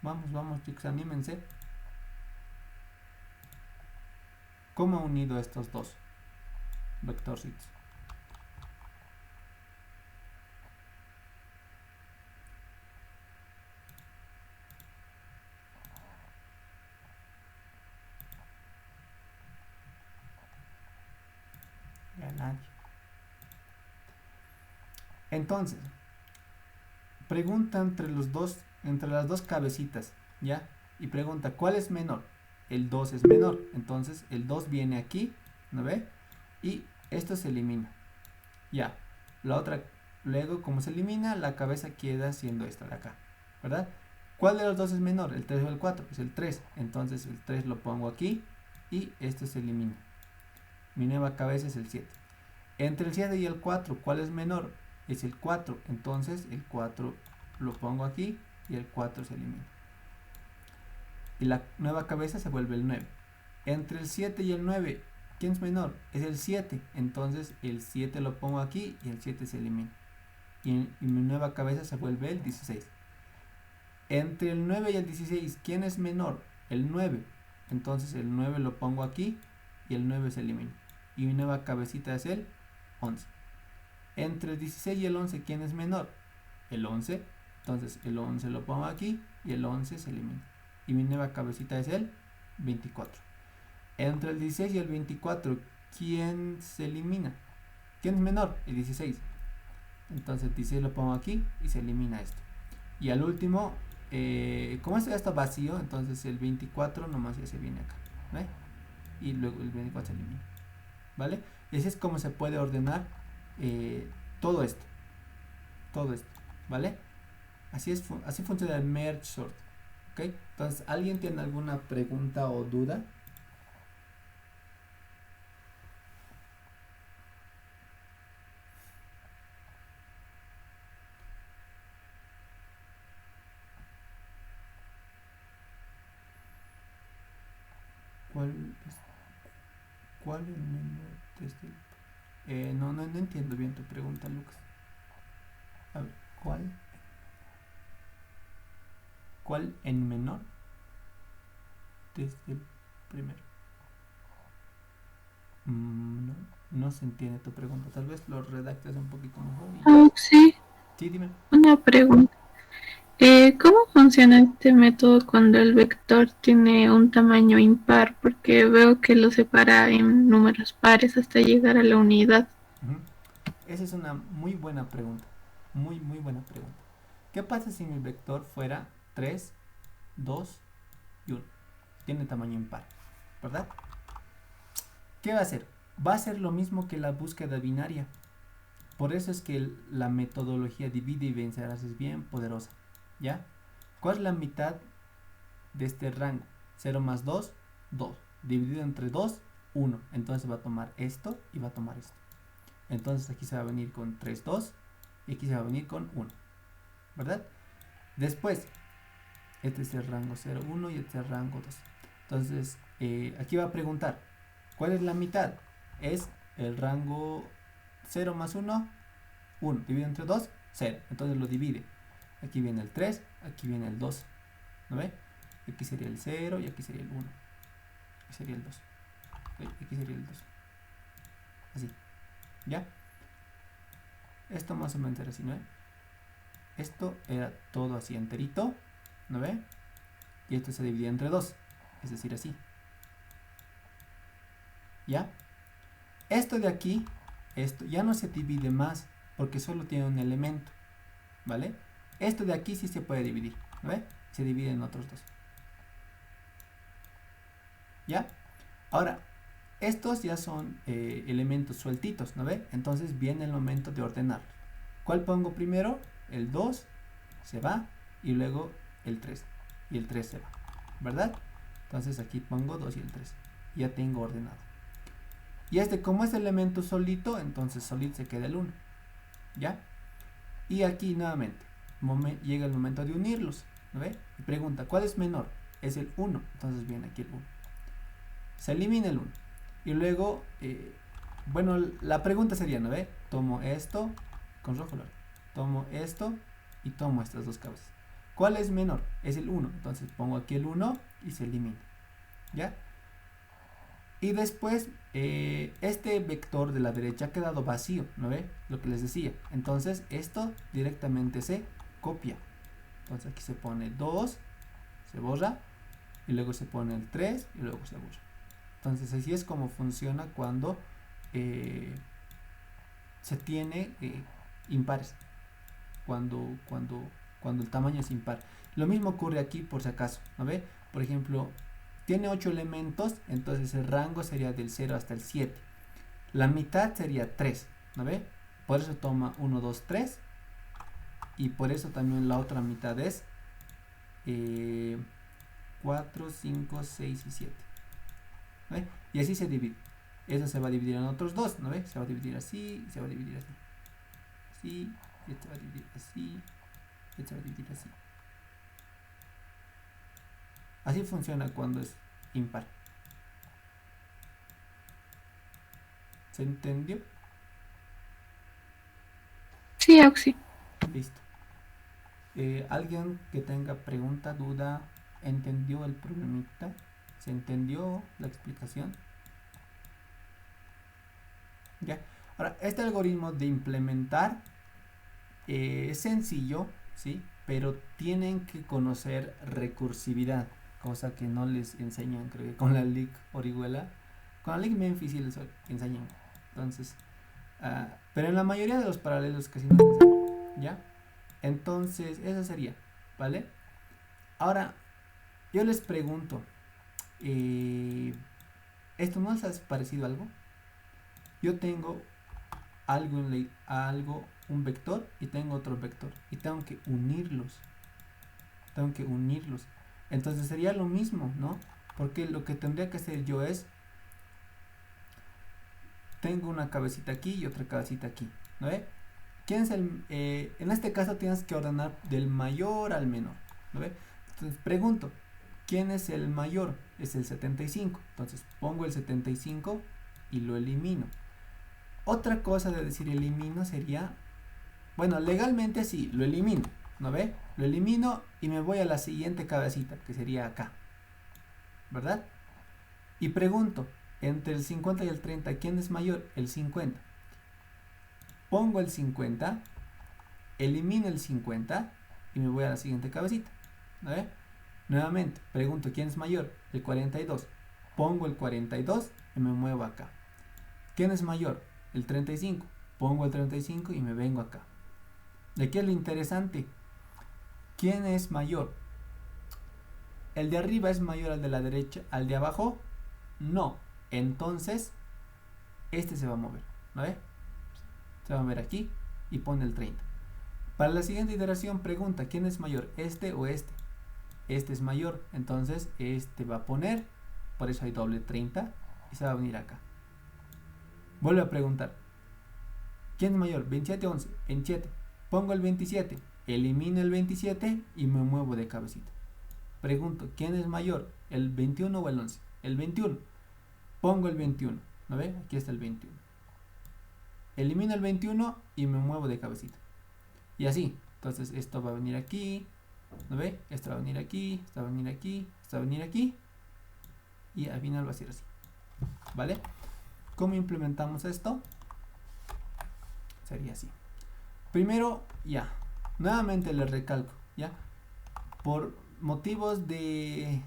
Vamos chicos, anímense. ¿Cómo ha unido estos dos vectorcitos? Ya nadie. Entonces, pregunta entre las dos cabecitas, ¿ya? Y pregunta, ¿cuál es menor? El 2 es menor, entonces el 2 viene aquí, ¿no ve? Y esto se elimina. Ya, la otra, luego como se elimina, la cabeza queda siendo esta de acá, ¿verdad? ¿Cuál de los dos es menor? ¿El 3 o el 4? Es el 3, entonces el 3 lo pongo aquí y esto se elimina. Mi nueva cabeza es el 7. Entre el 7 y el 4, ¿cuál es menor? Es el 4, entonces el 4 lo pongo aquí y el 4 se elimina. Y la nueva cabeza se vuelve el 9. Entre el 7 y el 9, ¿quién es menor? Es el 7, entonces el 7 lo pongo aquí y el 7 se elimina. Y mi nueva cabeza se vuelve el 16. Entre el 9 y el 16, ¿quién es menor? El 9, entonces el 9 lo pongo aquí y el 9 se elimina. Y mi nueva cabecita es el 11. Entre el 16 y el 11, ¿quién es menor? El 11, entonces el 11 lo pongo aquí y el 11 se elimina. Y mi nueva cabecita es el 24. Entre el 16 y el 24, ¿quién se elimina? ¿Quién es menor? El 16. Entonces el 16 lo pongo aquí y se elimina esto. Y al último, como esto ya está vacío, entonces el 24 nomás ya se viene acá, ¿ve? Y luego el 24 se elimina, ¿vale? Y así es como se puede ordenar todo esto, ¿vale? Así funciona el merge sort, ¿ok? Entonces, ¿alguien tiene alguna pregunta o duda? ¿Cuál el menor desde el... no entiendo bien tu pregunta, Lucas. A ver, ¿cuál en menor desde el primero? No se entiende tu pregunta. Tal vez lo redactes un poquito mejor. Sí, Sí, dime. una pregunta. ¿Cómo funciona este método cuando el vector tiene un tamaño impar? Porque veo que lo separa en números pares hasta llegar a la unidad. Ujú. Esa es una muy buena pregunta. Muy, muy buena pregunta. ¿Qué pasa si mi vector fuera 3, 2 y 1? Tiene tamaño impar, ¿verdad? ¿Qué va a hacer? Va a hacer lo mismo que la búsqueda binaria. Por eso es que la metodología divide y vencerás es bien poderosa. ¿Ya? ¿Cuál es la mitad de este rango? 0 más 2, 2. Dividido entre 2, 1. Entonces va a tomar esto y va a tomar esto. Entonces aquí se va a venir con 3, 2 y aquí se va a venir con 1. ¿Verdad? Después, este es el rango 0, 1 y este es el rango 2. Entonces, aquí va a preguntar, ¿cuál es la mitad? Es el rango 0 más 1, 1. Dividido entre 2, 0. Entonces lo divide. Aquí viene el 3, aquí viene el 2. ¿No ve? Aquí sería el 0 y aquí sería el 1. Aquí sería el 2. Aquí sería el 2. Así. ¿Ya? Esto más o menos era así, ¿no ve? Esto era todo así enterito. ¿No ve? Y esto se divide entre 2. Es decir, así. ¿Ya? Esto de aquí, esto ya no se divide más porque solo tiene un elemento. ¿Vale? Esto de aquí sí se puede dividir. ¿No ve? Se divide en otros dos. ¿Ya? Ahora, estos ya son elementos sueltitos, ¿no ve? Entonces viene el momento de ordenarlos. ¿Cuál pongo primero? El 2 se va y luego el 3. Y el 3 se va, ¿verdad? Entonces aquí pongo 2 y el 3. Ya tengo ordenado. Y como es elemento solito, entonces solito se queda el 1. ¿Ya? Y aquí nuevamente llega el momento de unirlos, ¿no ve? Y pregunta, ¿cuál es menor? Es el 1. Entonces viene aquí el 1. Se elimina el 1. Y luego, bueno, la pregunta sería, ¿no ve? Tomo esto, con rojo, tomo esto y tomo estas dos cabezas. ¿Cuál es menor? Es el 1. Entonces pongo aquí el 1 y se elimina. ¿Ya? Y después, este vector de la derecha ha quedado vacío, ¿no ve? Lo que les decía. Entonces, esto directamente se copia. Entonces aquí se pone 2, se borra, y luego se pone el 3 y luego se borra. Entonces así es como funciona cuando se tiene impares. Cuando el tamaño es impar. Lo mismo ocurre aquí por si acaso, ¿no ve? Por ejemplo, tiene 8 elementos, entonces el rango sería del 0 hasta el 7. La mitad sería 3, ¿no ve? Por eso toma 1, 2, 3. Y por eso también la otra mitad es 4, 5, 6 y 7. ¿No ve? Y así se divide. Eso se va a dividir en otros dos, ¿no ve? Se va a dividir así, se va a dividir así. Así, y este va a dividir así, y este va a dividir así. Así funciona cuando es impar. ¿Se entendió? Sí, Auxi. Listo. ¿Alguien que tenga pregunta, duda, entendió el problemita? ¿Se entendió la explicación? Ya. Ahora, este algoritmo de implementar es sencillo, ¿sí? Pero tienen que conocer recursividad, cosa que no les enseñan, creo que con la LIC Orihuela. Con la LIC Memphis sí les enseñan. Entonces, pero en la mayoría de los paralelos casi no les enseñan, ¿ya? Entonces, eso sería, ¿vale? Ahora, yo les pregunto, ¿esto no les ha parecido algo? Yo tengo un vector y tengo otro vector y tengo que unirlos. Entonces sería lo mismo, ¿no? Porque lo que tendría que hacer yo es, tengo una cabecita aquí y otra cabecita aquí, ¿no ve? ¿Quién es en este caso tienes que ordenar del mayor al menor, ¿no ve? Entonces pregunto, ¿quién es el mayor? Es el 75. Entonces pongo el 75 y lo elimino. Otra cosa de decir elimino sería, bueno, legalmente sí, lo elimino, ¿no ve? Lo elimino y me voy a la siguiente cabecita, que sería acá, ¿verdad? Y pregunto, entre el 50 y el 30, ¿quién es mayor? El 50. Pongo el 50, elimino el 50 y me voy a la siguiente cabecita, ¿no ve? Nuevamente, pregunto, ¿quién es mayor? El 42. Pongo el 42 y me muevo acá. ¿Quién es mayor? El 35. Pongo el 35 y me vengo acá. Y aquí es lo interesante. ¿Quién es mayor? ¿El de arriba es mayor al de la derecha, al de abajo? No. Entonces, este se va a mover, ¿no ve? Se va a mover aquí y pone el 30. Para la siguiente iteración pregunta, ¿quién es mayor? ¿Este o este? Este es mayor, entonces este va a poner, por eso hay doble 30 y se va a venir acá. Vuelve a preguntar, ¿quién es mayor? 27 o 11, 27. Pongo el 27, elimino el 27 y me muevo de cabecita. Pregunto, ¿quién es mayor? ¿El 21 o el 11? El 21. Pongo el 21, ¿no ve? Aquí está el 21. Elimino el 21 y me muevo de cabecita. Y así, entonces esto va a venir aquí, ¿no ve? Esto va a venir aquí, esto va a venir aquí, esto va a venir aquí. Y al final va a ser así, ¿vale? ¿Cómo implementamos esto? Sería así. Primero, ya, nuevamente les recalco, ya, por motivos de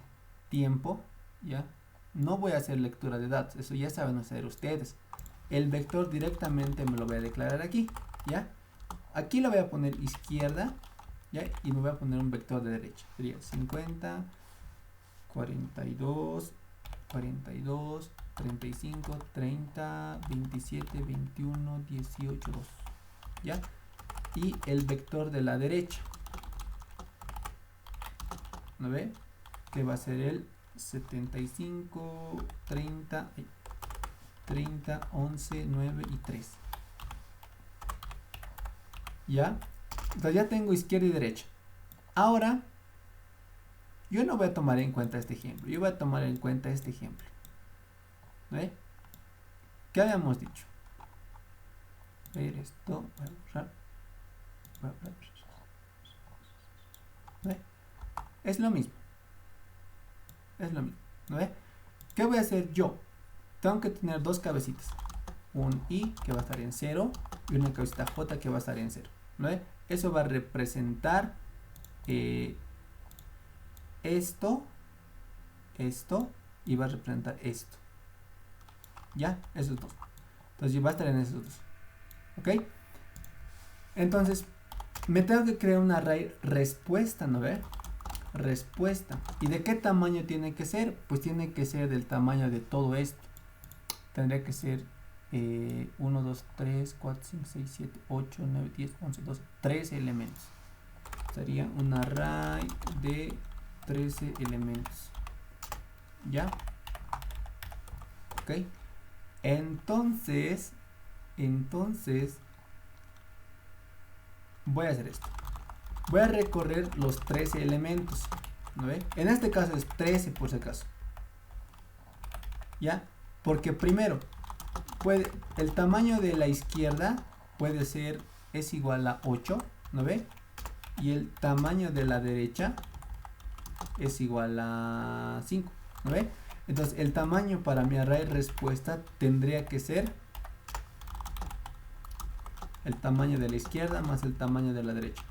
tiempo, ya, no voy a hacer lectura de datos, eso ya saben hacer ustedes. El vector directamente me lo voy a declarar aquí, ya. Aquí lo voy a poner izquierda, ya, y me voy a poner un vector de derecha. Sería 50, 42, 42, 35, 30, 27, 21, 18, 2. ¿Ya? Y el vector de la derecha, ¿no ve? Que va a ser el 75, 30, 30, 11, 9 y 3. ¿Ya? Entonces ya tengo izquierda y derecha. Ahora, yo no voy a tomar en cuenta este ejemplo. Yo voy a tomar en cuenta este ejemplo. ¿Ve? ¿Qué habíamos dicho? Ver esto. Voy a borrar. ¿Ve? Es lo mismo. Es lo mismo. ¿No ve? ¿Qué voy a hacer yo? Tengo que tener dos cabecitas. Un I que va a estar en 0 y una cabecita J que va a estar en 0. ¿No ve? Eso va a representar esto y va a representar esto. ¿Ya? Esos dos. Entonces va a estar en esos dos. ¿Ok? Entonces, me tengo que crear una array respuesta, ¿no ve? Respuesta. ¿Y de qué tamaño tiene que ser? Pues tiene que ser del tamaño de todo esto. Tendría que ser 1, 2, 3, 4, 5, 6, 7, 8, 9, 10, 11, 12, 13 elementos. Sería un array de 13 elementos. ¿Ya? ¿Ok? Entonces voy a hacer esto. Voy a recorrer los 13 elementos, ¿no ve? En este caso es 13 por si acaso. ¿Ya? Porque primero, el tamaño de la izquierda puede ser, es igual a 8, ¿no ve? Y el tamaño de la derecha es igual a 5, ¿no ve? Entonces el tamaño para mi array respuesta tendría que ser el tamaño de la izquierda más el tamaño de la derecha,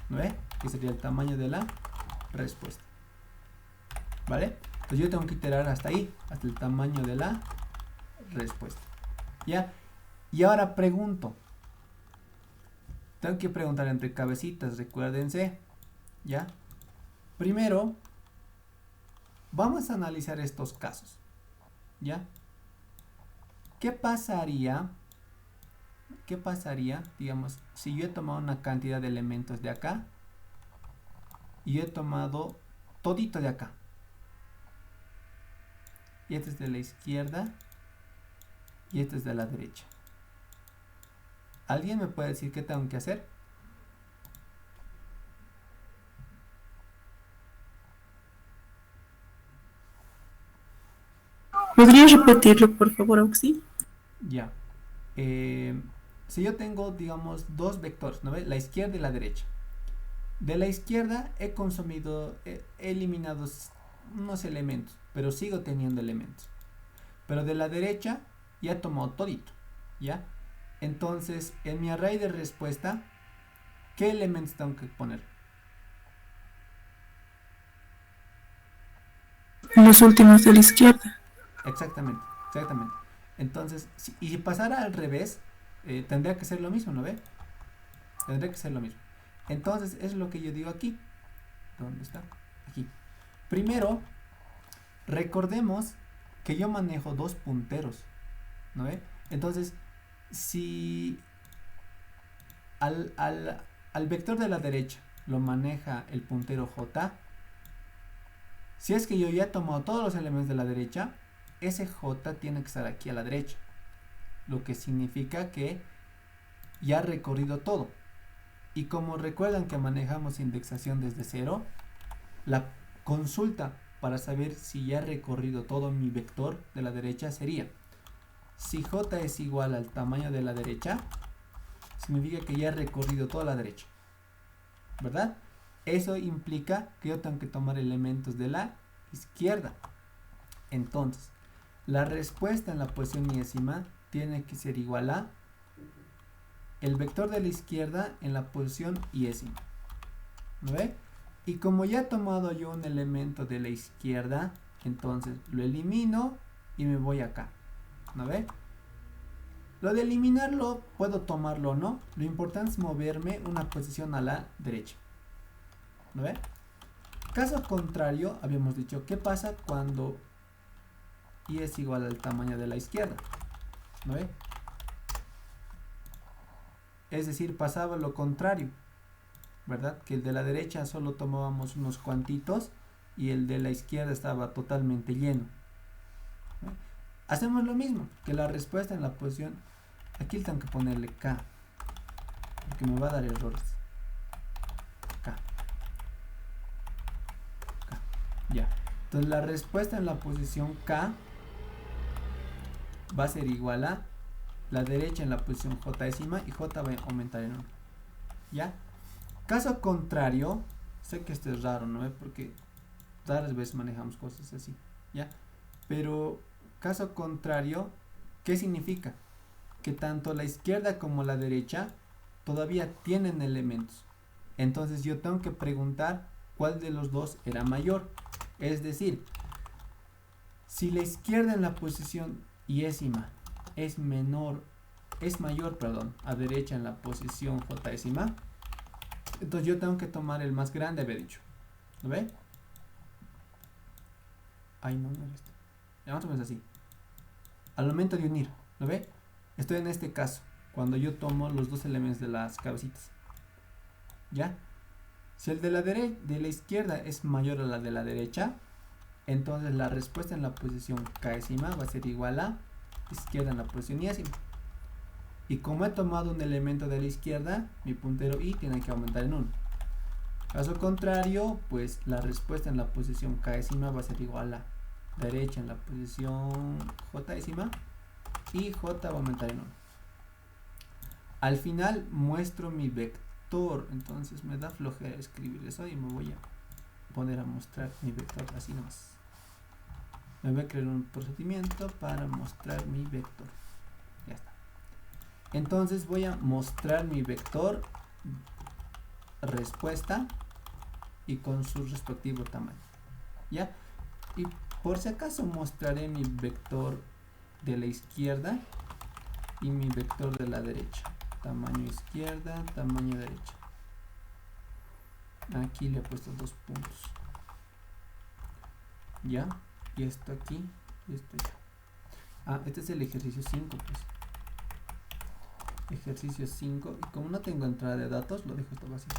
¿no ve? Que sería el tamaño de la respuesta, ¿vale? Entonces yo tengo que iterar hasta ahí, hasta el tamaño de la respuesta, ¿ya? Y ahora pregunto, tengo que preguntar entre cabecitas, recuérdense, ¿ya? Primero, vamos a analizar estos casos, ¿ya? ¿Qué pasaría, digamos, si yo he tomado una cantidad de elementos de acá y yo he tomado todito de acá? Y este es de la izquierda y este es de la derecha. ¿Alguien me puede decir qué tengo que hacer? ¿Podrías repetirlo, por favor, Auxi? Ya. Si yo tengo, digamos, dos vectores, ¿no ve? La izquierda y la derecha. De la izquierda he eliminado unos elementos, pero sigo teniendo elementos. Pero de la derecha ya he tomado todito, ¿ya? Entonces, en mi array de respuesta, ¿qué elementos tengo que poner? Los últimos de la izquierda. Exactamente. Entonces, y si pasara al revés, tendría que ser lo mismo, ¿no ve? Tendría que ser lo mismo. Entonces, es lo que yo digo aquí. ¿Dónde está? Aquí. Primero, recordemos que yo manejo dos punteros, ¿no ve? Entonces, si al vector de la derecha lo maneja el puntero J, si es que yo ya he tomado todos los elementos de la derecha, ese J tiene que estar aquí a la derecha, lo que significa que ya ha recorrido todo. Y como recuerdan que manejamos indexación desde cero, la consulta para saber si ya he recorrido todo mi vector de la derecha sería: si J es igual al tamaño de la derecha, significa que ya he recorrido toda la derecha, ¿verdad? Eso implica que yo tengo que tomar elementos de la izquierda. Entonces, la respuesta en la posición iésima tiene que ser igual a el vector de la izquierda en la posición iésima, ¿no ve? Y como ya he tomado yo un elemento de la izquierda, entonces lo elimino y me voy acá, ¿no ve? Lo de eliminarlo puedo tomarlo o no, lo importante es moverme una posición a la derecha, ¿no ve? Caso contrario, habíamos dicho, ¿qué pasa cuando y es igual al tamaño de la izquierda? ¿No ve? Es decir, pasaba lo contrario, ¿verdad? Que el de la derecha solo tomábamos unos cuantitos y el de la izquierda estaba totalmente lleno, ¿no? Hacemos lo mismo, que la respuesta en la posición, aquí tengo que ponerle K, porque me va a dar errores. K. Ya. Entonces la respuesta en la posición K va a ser igual a la derecha en la posición J décima y J va a aumentar en 1. ¿Ya? Caso contrario, sé que esto es raro, ¿no? Porque raras veces manejamos cosas así, ¿ya? Pero caso contrario, ¿qué significa? Que tanto la izquierda como la derecha todavía tienen elementos. Entonces yo tengo que preguntar cuál de los dos era mayor. Es decir, si la izquierda en la posición iésima es mayor, a derecha en la posición J décima, entonces yo tengo que tomar el más grande, había dicho. ¿Lo ve? Ay, no era esto. Ya más o menos así. Al momento de unir, ¿lo ve? Estoy en este caso, cuando yo tomo los dos elementos de las cabecitas. ¿Ya? Si el de la izquierda es mayor a la de la derecha, entonces la respuesta en la posición K décima va a ser igual a izquierda en la posición iésima. Y como he tomado un elemento de la izquierda, mi puntero I tiene que aumentar en 1. Caso contrario, pues la respuesta en la posición K décima va a ser igual a derecha en la posición J décima y J va a aumentar en 1. Al final muestro mi vector, entonces me da flojera escribir eso y me voy a poner a mostrar mi vector así nomás. Me voy a crear un procedimiento para mostrar mi vector. Ya está. Entonces voy a mostrar mi vector respuesta y con su respectivo tamaño. ¿Ya? Y por si acaso mostraré mi vector de la izquierda y mi vector de la derecha. Tamaño izquierda, tamaño derecha. Aquí le he puesto 2 puntos. ¿Ya? Y esto aquí y esto ya. Ah, este es el ejercicio 5, pues. Ejercicio 5. Y como no tengo entrada de datos, lo dejo esto vacío.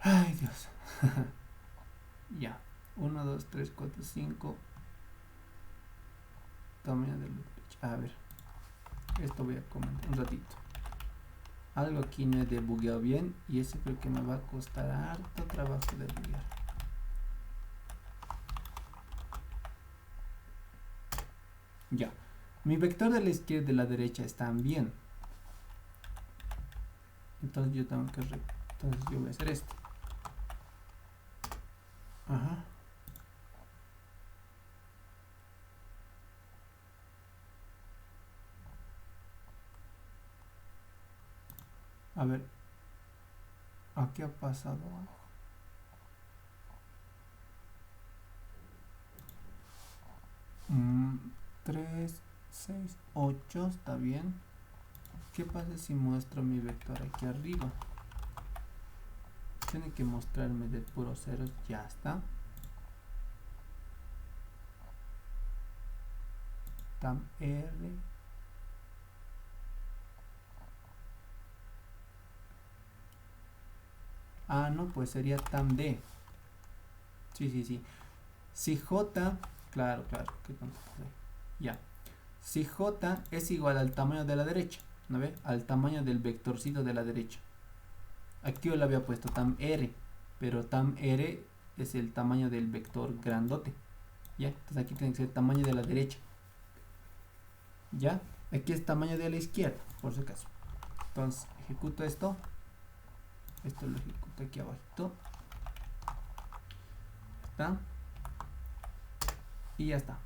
Ay, Dios. Ya. 1, 2, 3, 4, 5. Tamaño del pecho. A ver. Esto voy a comentar un ratito. Algo aquí no he debugueado bien. Y eso creo que me va a costar harto trabajo de debuguear. Ya. Mi vector de la izquierda y de la derecha están bien. Entonces yo tengo que... Entonces yo voy a hacer esto. Ajá. A ver. ¿Qué ha pasado? 3, 6, 8, está bien. ¿Qué pasa si muestro mi vector aquí arriba? Tiene que mostrarme de puros ceros, ya está. Tam R. No, pues sería tam D. Sí. Si J, claro, ¿qué tonto soy? Ya. Si J es igual al tamaño de la derecha, ¿no ve? Al tamaño del vectorcito de la derecha. Aquí yo le había puesto tam R, pero tam R es el tamaño del vector grandote. Ya, entonces aquí tiene que ser el tamaño de la derecha. Ya, aquí es tamaño de la izquierda, por si acaso. Entonces ejecuto esto. Esto lo ejecuto aquí abajito. ¿Está? Y ya está.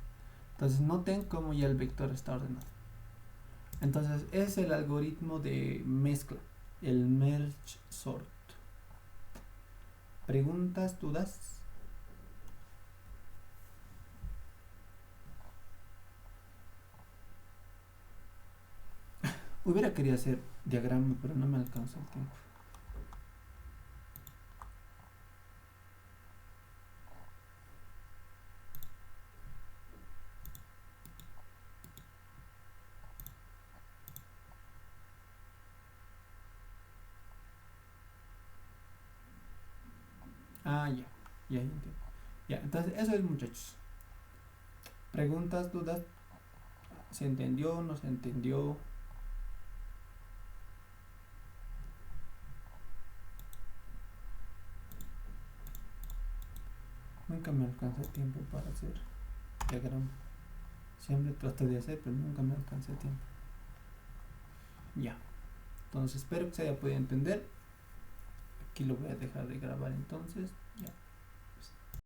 Entonces noten cómo ya el vector está ordenado. Entonces es el algoritmo de mezcla, el merge sort. ¿Preguntas, dudas? Hubiera querido hacer diagrama, pero no me alcanza el tiempo. Ya entiendo. Ya, entonces eso es, muchachos. Preguntas, dudas. ¿Se entendió? ¿No se entendió? Nunca me alcanza el tiempo para hacer diagrama. Siempre trato de hacer, pero nunca me alcanza el tiempo. Ya. Entonces espero que se haya podido entender. Aquí lo voy a dejar de grabar entonces.